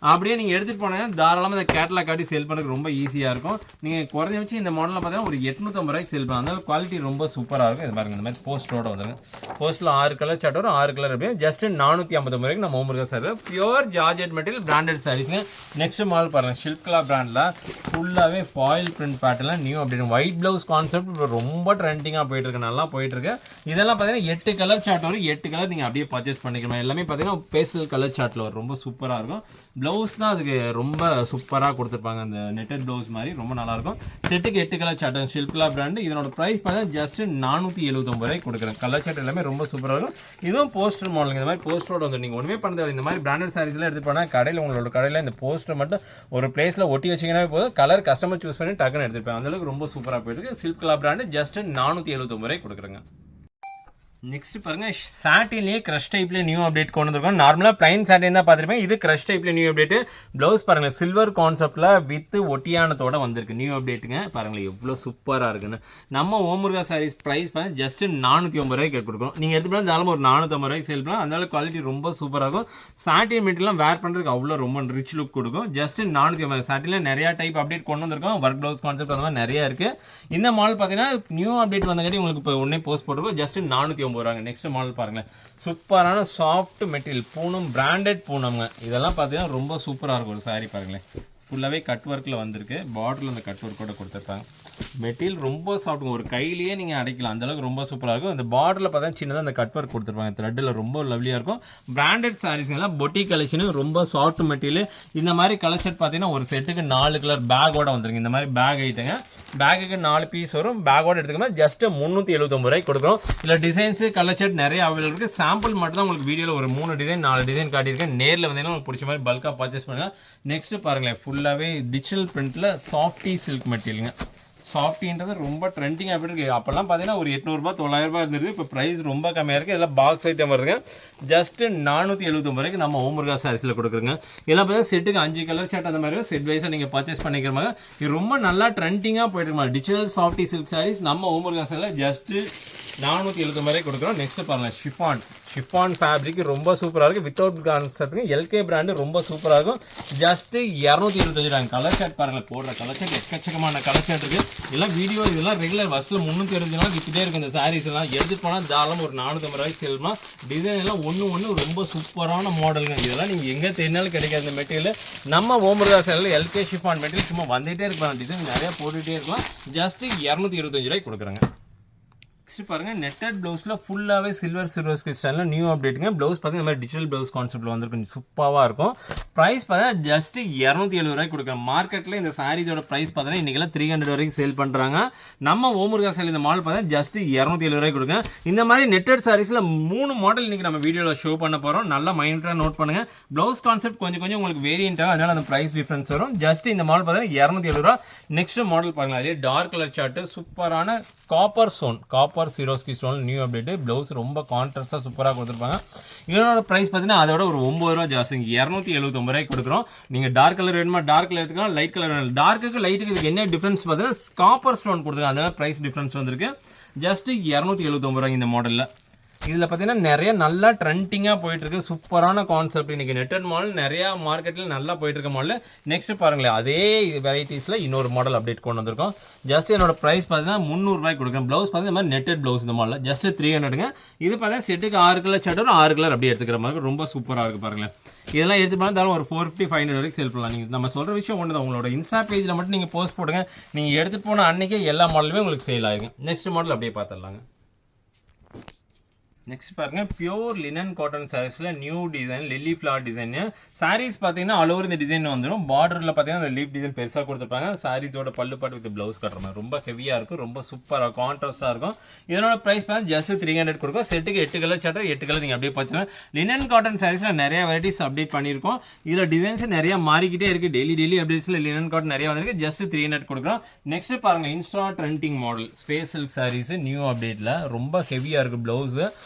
அப்படியே நீங்கள் எடுத்துகிட்டு போனீங்கன்னா தாராளமாக இந்த கேட்டலாக் காட்டி சேல் பண்ணுறது ரொம்ப ஈஸியாக இருக்கும். நீங்கள் குறைஞ்ச வச்சு இந்த மாடலில் பார்த்தீங்கன்னா ஒரு 850 ரூபாய்க்கு சேல் பண்ணலாம். அதனால குவாலிட்டி ரொம்ப சூப்பராக இருக்கும். இது பாருங்க இந்த மாதிரி போஸ்டரோட வந்துருங்க. போஸ்ட்டில் 6 கலர் சார்ட் வரும். 6 கலர் அப்படியே ஜஸ்ட் 450 ரூபாய்க்கு நம்ம ஓமுருகா சார் பியூர் ஜார்ஜெட் மெட்டீரியல் பிராண்டட் சாரீஸ்ங்க. நெக்ஸ்ட் மாடல் பாருங்கள் ஷில்க்லா பிராண்டில் ஃபுல்லாகவே ஃபாயில் பிரிண்ட் பேட்டர்லாம் new update. White blouse concept இப்போ ரொம்ப ட்ரெண்டிங்காக போயிட்டு இருக்கு. நல்லா போயிட்டு இருக்கு. இதெல்லாம் பார்த்தீங்கன்னா 8 கலர் சார்ட் வரும். 8 கலர் நீங்கள் அப்படியே பர்ச்சேஸ் பண்ணிக்கணும். எல்லாமே பார்த்தீங்கன்னா பேஸ்டல் கலர் சார்ட்டில் வரும். ரொம்ப சூப்பராக இருக்கும். ப்ளவுஸ் தான் அதுக்கு ரொம்ப சூப்பராக கொடுத்துருப்பாங்க. அந்த நெட்டட் ப்ளவுஸ் மாதிரி ரொம்ப நல்லாயிருக்கும். செட்டுக்கு 8 கலர் சார்ட் ஷில்க்லா பிராண்டு. இதனோட ப்ரைஸ் பார்த்தா ஜஸ்ட் 479 ரூபாய்க்கு கொடுக்குறேன். கலர் சார்ட் எல்லாமே ரொம்ப சூப்பராக இருக்கும். இதுவும் போஸ்டர் மாடலுங்க. இந்த மாதிரி போஸ்டரோட வந்து நீங்கள் ஒன்றுமே பண்ண இந்த மாதிரி பிராண்டட் சாரீஸ்லாம் எடுத்து போனால் கடையில் உங்களோட கடையில் இந்த போஸ்டர் மட்டும் ஒரு பிளேஸில் ஒட்டி வச்சிங்கன்னா போதும். கலர் கஸ்டமர் சூஸ் பண்ணி டக்குன்னு எடுத்துருப்பேன். அந்தளவுக்கு ரொம்ப சூப்பராக போயிருக்கு. ஷில்க்லா பிராண்டு ஜஸ்ட் 479 ரூபாய்க்கு கொடுக்குறேங்க. நெக்ஸ்ட் பாருங்க சாட்டின்லேயே க்ரஷ் டைப்ல நியூ அப்டேட் கொண்டு வந்திருக்கோம். நார்மலாக பிளைன் சாட்டின் தான் பார்த்துருப்பேன். இது க்ரஷ் டைப்ல நியூ அப்டேட். ப்ளவுஸ் பாருங்க சில்வர் கான்செப்ட்ல வித் ஒட்டியானத்தோட வந்திருக்கு நியூ அப்டேட்டுங்க. பாருங்களேன் எவ்வளோ சூப்பராக இருக்குன்னு. நம்ம ஓமுருகா சாரீஸ் ப்ரைஸ் பார்த்து ஜஸ்ட் 450 ரூபாய்க்கு கொடுக்குறோம். நீங்கள் எடுத்து தாராளமாக ஒரு 450 ரூபாய்க்கு சேல் பண்ணலாம். அதனால குவாலிட்டி ரொம்ப சூப்பராக இருக்கும். சாட்டின் மெட்டீரியல்லாம் வேர் பண்ணுறதுக்கு அவ்வளோ ரொம்ப ரிச் லுக் கொடுக்கும். ஜஸ்ட் 450. சாட்டினில் நிறையா டைப் அப்டேட் கொண்டு வந்திருக்கோம். ஒர்க் ப்ளவுஸ் கான்செப்ட் அந்த மாதிரி நிறையா இருக்குது. இந்த மாடல் பார்த்தீங்கன்னா நியூ அப்டேட் வந்தங்காட்டி உங்களுக்கு இப்போ உடனே போஸ்ட் போட்டுருக்கோம். ஜஸ்ட் 450 ரூபாங்க. நெக்ஸ்ட் மாடல் பாருங்களேன், சூப்பரான சாஃப்ட் மெட்டீரியல் பூனம், பிராண்டட் பூனம்ங்க. இதெல்லாம் பார்த்தீங்கன்னா ரொம்ப சூப்பராக இருக்கும். ஒரு சாரி பாருங்களேன், ஃபுல்லாகவே கட் ஒர்க்கில் வந்திருக்கு. பார்டரில் அந்த கட் ஒர்க்கோட கொடுத்துருப்பாங்க. மெட்டீரியல் ரொம்ப சாஃப்ட்டுங்க, ஒரு கையிலேயே நீங்கள் அடைக்கலாம், அந்தளவுக்கு ரொம்ப சூப்பராக இருக்கும். இந்த பார்டரில் பார்த்தா சின்னதாக அந்த கட் ஒர்க் கொடுத்துருப்பாங்க. த்ரெட்டில் ரொம்ப லவ்லியாக இருக்கும். பிராண்டட் சாரீஸ்லாம் பொட்டி கலெக்ஷனு ரொம்ப சாஃப்ட் மெட்டீரியல். இந்த மாதிரி கலெக்ஷன் பார்த்தீங்கன்னா ஒரு செட்டுக்கு 4 கலர் பேக்கோட வந்துருங்க. இந்த மாதிரி பேக் ஐட்டங்க, பேக்குக்கு 4 பீஸ் வரும். பேக்கோட எடுத்துக்கோங்க. ஜஸ்ட் 379 ரூபாய்க்கு கொடுக்குறோம். இல்லை டிசைன்ஸு கலர் ஷர்ட் நிறைய அவைலபிள் இருக்குது. சாம்பிள் மட்டும் தான் உங்களுக்கு வீடியோவில் ஒரு 3 டிசைன் 4 டிசைன் காட்டியிருக்கேன். நேரில் வந்தீங்கன்னா உங்களுக்கு பிடிச்ச மாதிரி பல்காக பர்ச்சேஸ் பண்ணுங்கள். நெக்ஸ்ட் பாருங்களேன், ஃபுல்லாகவே டிஜிட்டல் பிரிண்ட்டில் சாஃப்டி சில்க் மெட்டீரியலுங்க. சாஃப்டின்றது ரொம்ப ட்ரெண்டிங்காக போயிட்டு இருக்குது. அப்போல்லாம் பார்த்தீங்கன்னா ஒரு 800 ரூபாய் 900 ரூபாய் இருந்தது. இப்போ ப்ரைஸ் ரொம்ப கம்மியாக இருக்குது. இதெல்லாம் பாக்ஸ் ஐட்டம் வருதுங்க. ஜஸ்ட் 479 ரூபாய்க்கு நம்ம ஓமுருகா சாரீஸில் கொடுக்குறோங்க. இதெல்லாம் பார்த்தா செட்டுக்கு 5 கலர் ஷர்ட் அந்த மாதிரி செட் வைஸாக நீங்கள் பர்ச்சேஸ் பண்ணிக்கிற மாதிரி இது ரொம்ப நல்லா ட்ரெண்டிங்காக போயிட்டு இருக்க டிஜிட்டல் சாஃப்டி சில்க் சாரீஸ் நம்ம ஓமுருகா சாரியில் ஜஸ்ட் 479 ரூபாய்க்கு கொடுக்குறோம். நெக்ஸ்ட் பாருங்கள், ஷிஃபான் ஃபேப்ரிக் ரொம்ப சூப்பராக இருக்குது. வித்தவுட் கான்செப்ட்டுங்க. எல்கே பிராண்டு ரொம்ப சூப்பராக இருக்கும். ஜஸ்ட் 225 ரூபாய். கலர் ஷர்ட் பாருங்கள், போடுற கலர் ஷர்ட் எக்கச்சக்கமான கலர் ஷர்ட் இருக்குது. இதெல்லாம் வீடியோ இதெல்லாம் ரெகுலர் வருஷத்தில் 360 நாள் வித்துட்டே இருக்கும். இந்த சாரீஸ் எல்லாம் எடுத்துட்டு போனால் தாராளம் ஒரு 450 ரூபாய்க்கு செல்லுமா. டிசைன் எல்லாம் ஒன்று ரொம்ப சூப்பரான மாடலுங்க. இதெல்லாம் நீங்கள் எங்கே தெரிஞ்சாலும் கிடைக்காது. இந்த மெட்டீரியல் நம்ம ஓமுருகா சாரியில் எல்கே ஷிஃபான் மெட்டீரியல் சும்மா வந்துகிட்டே இருப்பாங்க. டிசைன் நிறையா போட்டுகிட்டே இருக்கலாம். ஜஸ்ட் 225 ரூபாய்க்கு கொடுக்குறாங்க. நெக்ஸ்ட் பாருங்க, நெட்டட் ப்ளவுஸில் ஃபுல்லாகவே சில்வர் சிரோஸ்கி ஸ்டைலில் நியூ அப்டேட்டுங்க. ப்ளவுஸ் பார்த்தீங்கன்னா இந்த மாதிரி டிஜிட்டல் ப்ளவுஸ் கான்செப்ட்டில் வந்து கொஞ்சம் சூப்பராக இருக்கும். ப்ரைஸ் பார்த்தீங்கன்னா ஜஸ்ட் 270 ரூபாய்க்கு கொடுக்குறேன். மார்க்கெட்டில் இந்த சாரீஸோட ப்ரைஸ் பார்த்தீங்கன்னா இன்றைக்கெல்லாம் 300 வரைக்கும் சேல் பண்ணுறாங்க. நம்ம ஓமுருகா சாரி இந்த மாடல் பார்த்தீங்கன்னா ஜஸ்ட் 270 ரூபாய்க்கு கொடுங்க. இந்த மாதிரி நெட்டட் சாரீஸில் 3 மாடல் இன்றைக்கி நம்ம வீடியோவில் ஷோ பண்ண போகிறோம். நல்லா மைண்டாக நோட் பண்ணுங்கள். ப்ளவுஸ் கான்செப்ட் கொஞ்சம் உங்களுக்கு வேரியன்ட் ஆகும். அதனால் அந்த ப்ரைஸ் டிஃப்ரென்ஸ் வரும். ஜஸ்ட் இந்த மாடல் பார்த்தீங்கன்னா 270 ரூபா. நெக்ஸ்ட் மாடல் பாருங்கள், அதே டார்க் கலர் சார்ட்டு சூப்பரான copper சிரோஸ்கி stone new update. Blouse ரொம்ப கான்ட்ராஸ்டாக சூப்பராக கொடுத்துருப்பாங்க. இதோட ப்ரைஸ் பார்த்தீங்கன்னா அதோட ஒரு 9 ரூபா ஜாஸ்தி. 279 ரூபாய்க்கு கொடுக்குறோம். நீங்கள் டார்க் கலர் வேணுமா டார்க் கலர் எடுத்துக்கலாம், லைட் கலர் வேணும். டார்க்குக்கு லைட்டுக்கு இதுக்கு என்ன டிஃப்ரென்ஸ் பார்த்தீங்கன்னா காப்பர் ஸ்டோன் கொடுத்துருக்காங்க. அதனால ப்ரைஸ் டிஃப்ரென்ஸ் வந்திருக்கு. ஜஸ்ட் 279 ரூபாய் இந்த மாடலில். இதில் பார்த்தீங்கன்னா நிறைய நல்லா ட்ரெண்டிங்காக போயிட்டு இருக்கு. சூப்பரான கான்செப்ட். இன்னைக்கு நெட்டட் மாடல் நிறையா மார்க்கெட்டில் நல்லா போயிட்டு இருக்க மாடல். நெக்ஸ்ட் பாருங்களேன், அதே வெரைட்டிஸில் இன்னொரு மாடல் அப்டேட் கொண்டு வந்திருக்கோம். ஜஸ்ட் என்னோட ப்ரைஸ் பார்த்தீங்கன்னா 300 ரூபாய்க்கு கொடுக்குறேன். ப்ளவுஸ் பார்த்தீங்கன்னா இந்த மாதிரி நெட்டட் ப்ளவுஸ் இந்த மாடல் ஜஸ்ட் 300ங்க. இது பார்த்தீங்கன்னா செட்டுக்கு 6 கலர் ஷர்ட் வரும். 6 கலர் அப்படியே எடுத்துக்கிற மாதிரி ரொம்ப சூப்பராக இருக்குது பாருங்களேன். இதெல்லாம் எடுத்து பண்ணாலும் ஒரு 450-500 வரைக்கும் சேல் பண்ணலாம். நீங்கள் நம்ம சொல்கிற விஷயம் ஒன்று தான். உங்களோட இன்ஸ்டா பேஜில் மட்டும் நீங்கள் போஸ்ட் போடுங்க. நீங்கள் எடுத்துகிட்டு போன அன்றைக்கே எல்லா மாடலுமே உங்களுக்கு சேல் ஆகுங்க. நெக்ஸ்ட் மாடல் அப்படியே பார்த்துடலாங்க. நெக்ஸ்ட் பாருங்க, பியூர் லினன் காட்டன் சாரீஸ்ல new design lily flower design sarees பார்த்தீங்கன்னா ஆல் ஓவர் இந்த டிசைன் வந்துடும். பார்டரில் பார்த்தீங்கன்னா அந்த லீப் டிசைன் பெருசாக கொடுத்துருப்பாங்க. சாரீஸோட பல்லு பாட்டு வித் ப்ளவுஸ் கட்டுற மாதிரி ரொம்ப ஹெவியாக இருக்கும். ரொம்ப சூப்பராக கான்ட்ராஸ்டாக இருக்கும். இதனோட ப்ரைஸ் பார்த்தா ஜஸ்ட் 300 கொடுக்கும். செட்டுக்கு 8 கலர் சார்ட்டர் 8 கலர் நீங்கள் அப்படியே பார்த்துக்கலாம். லினன் காட்டன் சாரீஸில் நிறைய வெரைட்டிஸ் அப்டேட் பண்ணியிருக்கோம். இதில் டிசைன்ஸ் நிறைய மாறிக்கிட்டே இருக்குது. டெய்லி அப்டேட்ஸில் லினன் காட்டன் நிறைய வந்திருக்கு. ஜஸ்ட் 300 கொடுக்குறோம். நெக்ஸ்ட் பாருங்க, Insta trending model space silk sarees new அப்டேட்டில் ரொம்ப ஹெவியாக இருக்குது. Blouse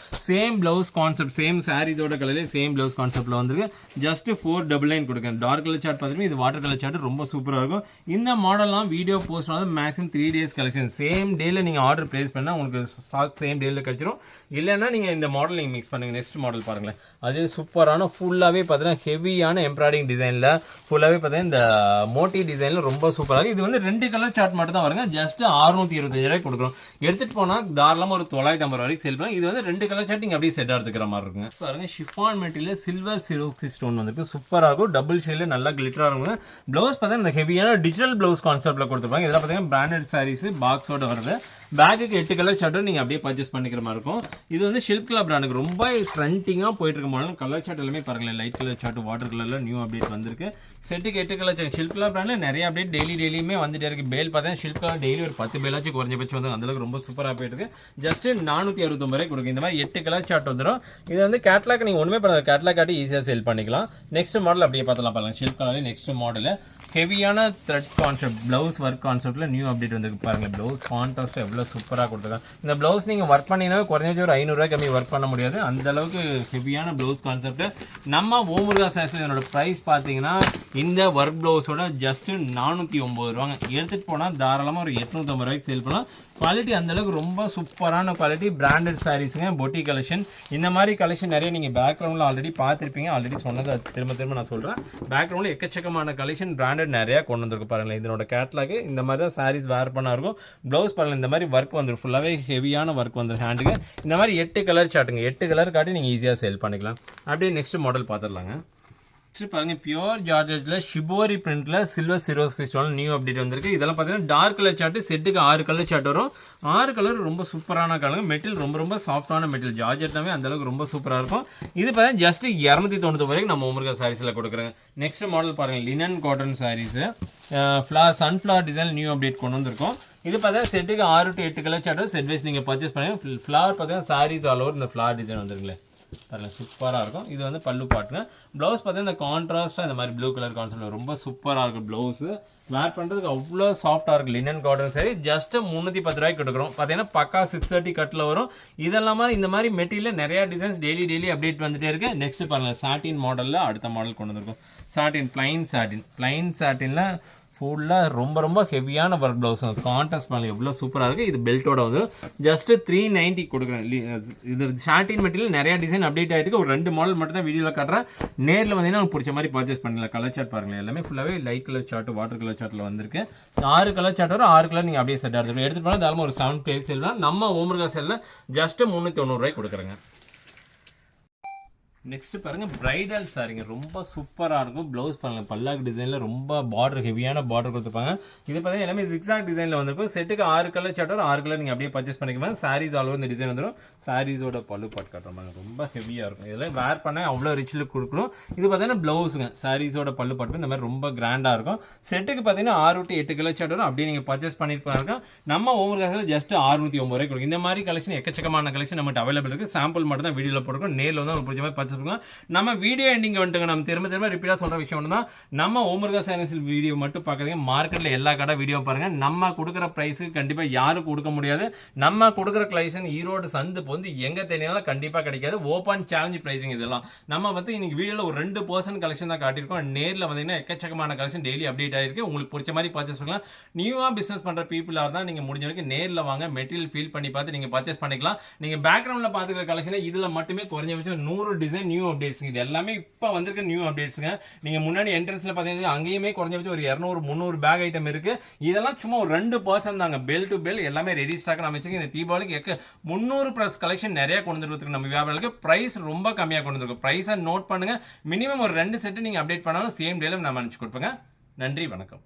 same blouse concept, same சாரீஸோட கலர்லேயே சேம் ப்ளவுஸ் கான்செப்டில் வந்துருக்கு. ஜஸ்ட் 499 கொடுக்குறேன். டார்க் கலர் சார்ட் பார்த்துட்டு இது வாட்டர் கலர் சார்ட் ரொம்ப சூப்பராக இருக்கும். இந்த மாடல்லாம் வீடியோ போஸ்ட் வந்து மேக்ஸிமம் 3 days கலெக்ஷன். சேம் டேயில் நீங்கள் ஆர்டர் பிளேஸ் பண்ணால் உங்களுக்கு ஸ்டாக் சேம் டேயில் கிடச்சிரும். இல்லைன்னா நீங்கள் இந்த மாடல் நீங்கள் மிக்ஸ் பண்ணுங்கள். நெக்ஸ்ட் மாடல் பாருங்களேன், அது சூப்பரான ஃபுல்லாகவே பார்த்தீங்கன்னா ஹெவியான எம்ப்ராய்டிங் டிசைனில் ஃபுல்லாகவே பார்த்தீங்கன்னா இந்த மோட்டி டிசைனில் ரொம்ப சூப்பராக. இது வந்து 2 கலர் சார்ட் மட்டும் தான் வருங்க. ஜஸ்ட் 625 ரூபாய் கொடுக்குறோம். எடுத்துகிட்டு போனால் தாராளமாக ஒரு 950 வரைக்கும் சேல் பண்ணலாம். இது வந்து 2 கலர் சார்ட் நீங்கள் அப்படியே செட் எடுத்துக்கிற மாதிரி இருக்குங்க. பாருங்க, chiffon material silver Swarovski stone வந்துருக்கு. சூப்பராக இருக்கும். டபுள் ஷேடில் நல்லா கிளிட்டராக இருக்கும். ப்ளவுஸ் பார்த்தீங்கன்னா இந்த ஹெவியான டிஜிட்டல் ப்ளவுஸ் கான்செப்டில் கொடுத்துருப்பாங்க. இதெல்லாம் பார்த்தீங்கன்னா பிராண்டட் சாரீஸ் பாக்ஸோட வருது. பேக்குக்கு 8 கலர் சார்ட்டும் நீங்கள் அப்படியே பர்ச்சேஸ் பண்ணிக்கிற மாதிரி இருக்கும். இது வந்து ஷில்க்லா பிராண்டுக்கு ரொம்ப ட்ரெண்டிங்காக போயிட்டு இருக்க மாடல். கலர் சார்ட் எல்லாமே பாருங்களேன், லைட் கலர் சார்ட் வாட்டர் கலரில் நியூ அப்டேட் வந்திருக்கு. செட்டுக்கு 8 கலர் சார்ட். ஷில்க்லா பிராண்டில் நிறைய அப்டேட் டெய்லியுமே வந்துட்டே இருக்கு. பேல் பார்த்தீங்கன்னா ஷில்க்லா டெய்லி ஒரு 10 பேலாச்சும் குறைஞ்சபட்சம் வந்து அந்தளவுக்கு ரொம்ப சூப்பராக போயிட்டு இருக்கு. ஜஸ்ட் 469 ரூபாய் கொடுக்கும். இந்த மாதிரி 8 கலர் சார்ட் வந்துடும். இது வந்து கேட்லாக் நீங்கள் ஒன்றுமே பண்ணாது, கேட்லாக் காட்டி ஈஸியாக சேல் பண்ணிக்கலாம். நெக்ஸ்ட் மாடல் அப்படியே பார்த்தலாம் பாருங்க. ஷில்க் கலர் நெக்ஸ்ட் மாடல் ஹெவியான த்ரெட் கான்செப்ட் ப்ளவுஸ் ஒர்க் கான்செப்டில் நியூ அப்டேட் வந்துருக்கு பாருங்கள். ப்ளவுஸ் கான்ட்ராஸ்ட் எவ்வளோ எவ்வளோ சூப்பராக கொடுத்துருக்காங்க. இந்த ப்ளவுஸ் நீங்கள் ஒர்க் பண்ணிங்கன்னா குறைஞ்ச ஒரு 500 ரூபாய் கம்மி ஒர்க் பண்ண முடியாது, அந்த அளவுக்கு ஹெவியான ப்ளவுஸ் கான்செப்ட். நம்ம ஓமுருகா சாரீஸ்ல இதனோட ப்ரைஸ் பார்த்தீங்கன்னா இந்த ஒர்க் ப்ளவுஸோட ஜஸ்ட் 409 ரூபாங்க. எடுத்துகிட்டு போனால் தாராளமாக ஒரு 850 ரூபாய்க்கு சேல் பண்ணலாம். குவாலிட்டி அந்தளவுக்கு ரொம்ப சூப்பரான குவாலிட்டி, பிராண்டட் சாரீஸுங்க, பொட்டி கலெக்ஷன். இந்த மாதிரி கலெக்ஷன் நிறைய நீங்கள் பேக்ரவுண்டில் ஆல்ரெடி பார்த்துருப்பீங்க, ஆல்ரெடி சொன்னதை திரும்ப நான் சொல்கிறேன். பேக்ரவுண்டில் எக்கச்சக்கமான கலெக்ஷன் பிராண்டட் நிறையா கொண்டு வந்திருக்கு பாருங்களேன். இதனோட கேட்லாக் இந்த மாதிரி தான் சாரீஸ் வேர் பண்ணா இருக்கும். ப்ளவுஸ் பாருங்கள் இந்த மாதிரி ஒர்க் வந்துடும், ஃபுல்லாகவே ஹெவியான ஒர்க் வந்துடும் ஹேண்டுக்கு. இந்த மாதிரி 8 கலர் சாட்டுங்க, 8 கலர் காட்டி நீங்கள் ஈஸியாக சேல் பண்ணிக்கலாம். அப்படியே நெக்ஸ்ட் மாடல் பார்த்துடலாங்க. நெக்ஸ்ட் பாருங்க, பியூர் ஜார்ஜெட்ல ஷிபோரி பிரிண்ட்ல silver Swarovski crystal new update வந்திருக்கு. இதெல்லாம் பார்த்தீங்கன்னா டார்க் கலர் சார்ட், செட்டுக்கு 6 கலர் சார்ட் வரும். 6 கலர் ரொம்ப சூப்பரான கலர், மெட்டீரியல் ரொம்ப சாஃப்டான மெட்டீரியல், ஜார்ஜெட்னாவே அந்த அளவுக்கு ரொம்ப சூப்பராக இருக்கும். இது பார்த்தீங்கன்னா ஜஸ்ட் 290 வரைக்கும் நம்ம ஓமுருகா சாரீஸ்ல கொடுக்குறேங்க. நெக்ஸ்ட் மாடல் பாருங்க, linen cotton sarees, sunflower design new update கொண்டு வந்திருக்கோம். இது பார்த்தீங்கன்னா செட்டுக்கு 6 to 8 colour chart set wise நீங்கள் பர்ச்சேஸ் பண்ணுங்க. ஃப்ளவர் பார்த்தீங்கன்னா சாரீஸ் ஆல் ஓவர் இந்த ஃப்ளவர் டிசைன் வந்துருங்களே, பாருங்கள் சூப்பராக இருக்கும். இது வந்து பல்லு பாட்டுங்க. ப்ளவுஸ் பார்த்தீங்கன்னா இந்த கான்ட்ராஸ்ட்டாக இந்த மாதிரி ப்ளூ கலர் கான்செப்ட் ரொம்ப சூப்பராக இருக்கும். ப்ளவுஸு வேர் பண்ணுறதுக்கு அவ்வளோ சாஃப்டாக இருக்குது. லினன் காட்டன் சரி ஜஸ்ட் 310 ரூபாய்க்கு கொடுக்குறோம். பார்த்தீங்கன்னா பக்கா 630 கட்டில் வரும். இதெல்லாம் இந்த மாதிரி மெட்டீரியல் நிறையா டிசைன்ஸ் டெய்லி அப்டேட் வந்துட்டே இருக்கு. நெக்ஸ்ட் பாருங்கள், சாட்டின் மாடலில் அடுத்த மாடல் கொண்டு வந்திருக்கும். சாட்டின் பிளைன் சாட்டினில் ஃபுல்லாக ரொம்ப ஹெவியான ஒர்க் ப்ளவுஸ், கான்ட்ராஸ்ட் பண்ணல எவ்வளோ சூப்பராக இருக்குது. இது பெல்ட்டோட வந்து ஜஸ்ட் 390 கொடுக்குறேன். இது ஷார்ட்டின் மெட்டீரியல் நிறையா டிசைன் அப்டேட் ஆகிருக்கு. ஒரு 2 மாடல் மட்டும் தான் வீடியோவில் காட்டுறேன். நேரில் வந்தீங்கன்னா உங்களுக்கு பிடிச்ச மாதிரி பர்ச்சேஸ் பண்ணலாம். கலர் சார்ட் பாருங்கள், எல்லாமே ஃபுல்லாகவே light colour chart, water colour சார்ட்டில் வந்திருக்கு. 6 கலர் சார்ட் வரும். 6 கலர் நீங்கள் அப்படியே செட் எடுத்துகிட்டு போனால் தாராளமாக ஒரு 7 பேர் செல்லாம். நம்ம ஓமுருகா செல்லில் ஜஸ்ட் 390 ரூபாய்க்கு கொடுக்குறேங்க. நெக்ஸ்ட் பாருங்க, பிரைடல் சாரிங்க, ரொம்ப சூப்பராக இருக்கும். ப்ளவுஸ் பாருங்க, பல்லாக் டிசைனில் ரொம்ப பார்டர் ஹெவியான பார்டர் கொடுத்துருப்பாங்க. இது பார்த்தீங்கன்னா எல்லாமே ஜிக்ஸாக் டிசைனில் வந்திருக்கும். செட்டுக்கு 6 கலர் சார்ட், 6 கலர் நீங்கள் அப்படியே பர்ச்சேஸ் பண்ணிக்கலாம். சாரீஸ் ஆல் ஓவர் இந்த டிசைன் வந்துடும். சாரீஸோட பல்லு பாட்டு காட்டுறாங்க, ரொம்ப ஹெவியாக இருக்கும். இதெல்லாம் வேர் பண்ண அவ்வளோ ரிச் லுக் கொடுக்கணும். இது பார்த்தீங்கன்னா ப்ளவுஸுங்க, சாரீஸோட பல்லு பாட்டு இந்த மாதிரி ரொம்ப கிராண்டாக இருக்கும். செட்டுக்கு பார்த்தீங்கன்னா 6 to 8 கலர் சார்ட் வரும். அப்படியே நீங்கள் பர்ச்சேஸ் பண்ணிருப்பாங்க. நம்ம ஓமுருகா ஜஸ்ட் 690 ரூபாய்க்கு கொடுக்கும். இந்த மாதிரி கலெக்ஷன் எக்கச்சக்கமான கலெக்ஷன் நம்மகிட்ட அவைலபிள் இருக்குது. சாம்பிள் மட்டும் தான் வீடியோவில் போட்டுருக்கோம். நேரில் வந்து உங்களுக்கு பிடிச்ச மாதிரி நம்ம வீடியோ எண்டிங் வந்துட்டுங்க. நம்ம திரும்ப ரிப்பீட்டா சொல்ற விஷயம் ஒண்ணுதான், நம்ம ஓமுருகா சாரீஸ் வீடியோ மட்டும் பார்க்காதீங்க, மார்க்கெட்ல எல்லா கடை வீடியோ பாருங்க. நம்ம கொடுக்குற பிரைஸுக்கு கண்டிப்பா யாரும் கொடுக்க முடியாது. நம்ம கொடுக்குற கலெக்ஷன் ஈரோடு சந்து வந்து எங்க தெரியாலும் கண்டிப்பா கிடைக்காது. ஓப்பன் சேலஞ்ச் பிரைசிங் இதெல்லாம். நம்ம வந்து இன்னைக்கு வீடியோல ஒரு 2% கலெக்ஷன் தான் காட்டியிருக்கோம். நேரில் வந்தீங்கன்னா எக்கச்சக்கமான கலெக்ஷன் டெய்லி அப்டேட் ஆயிருக்கு. உங்களுக்கு பிடிச்ச மாதிரி பர்ச்சேஸ் பண்ணலாம். நியூவா பிசினஸ் பண்ற பீப்புளா இருந்தா நீங்க முடிஞ்ச வரைக்கும் நேரில் வாங்க, மெட்டீரியல் ஃபீல் பண்ணி பார்த்து நீங்க பர்ச்சேஸ் பண்ணிக்கலாம். நீங்க பேக்ரவுண்ட்ல பாத்துக்கிற கலெக்ஷன் இதுல மட்டுமே குறைஞ்சபட்சம் 100 டிசைன் நியூ அப்டேட்ஸ். இது எல்லாமே இப்போ வந்திருக்க நியூ அப்டேட்ஸுங்க. நீங்க முன்னாடி என்ட்ரன்ஸ்ல பார்த்தீங்கன்னா அங்கேயுமே குறைஞ்சபட்சம் ஒரு 200-300 பேக் ஐட்டம் இருக்கு. இதெல்லாம் சும்மா ஒரு 2% தாங்க. பெல் டு பெல் எல்லாமே ரெடி ஸ்டாக் நம்ம வச்சுக்க. இந்த தீபாவளிக்கு 300+ கலெக்ஷன் நிறைய கொண்டு வந்துருக்கு. நம்ம வியாபாரிகளுக்கு பிரைஸ் ரொம்ப கம்மியாக கொண்டு வந்துருக்கு. பிரைஸை நோட் பண்ணுங்க. மினிமம் ஒரு 2 செட்டு நீங்க அப்டேட் பண்ணாலும் சேம் டேல நம்ம அனுப்பிச்சு கொடுப்போங்க. நன்றி, வணக்கம்.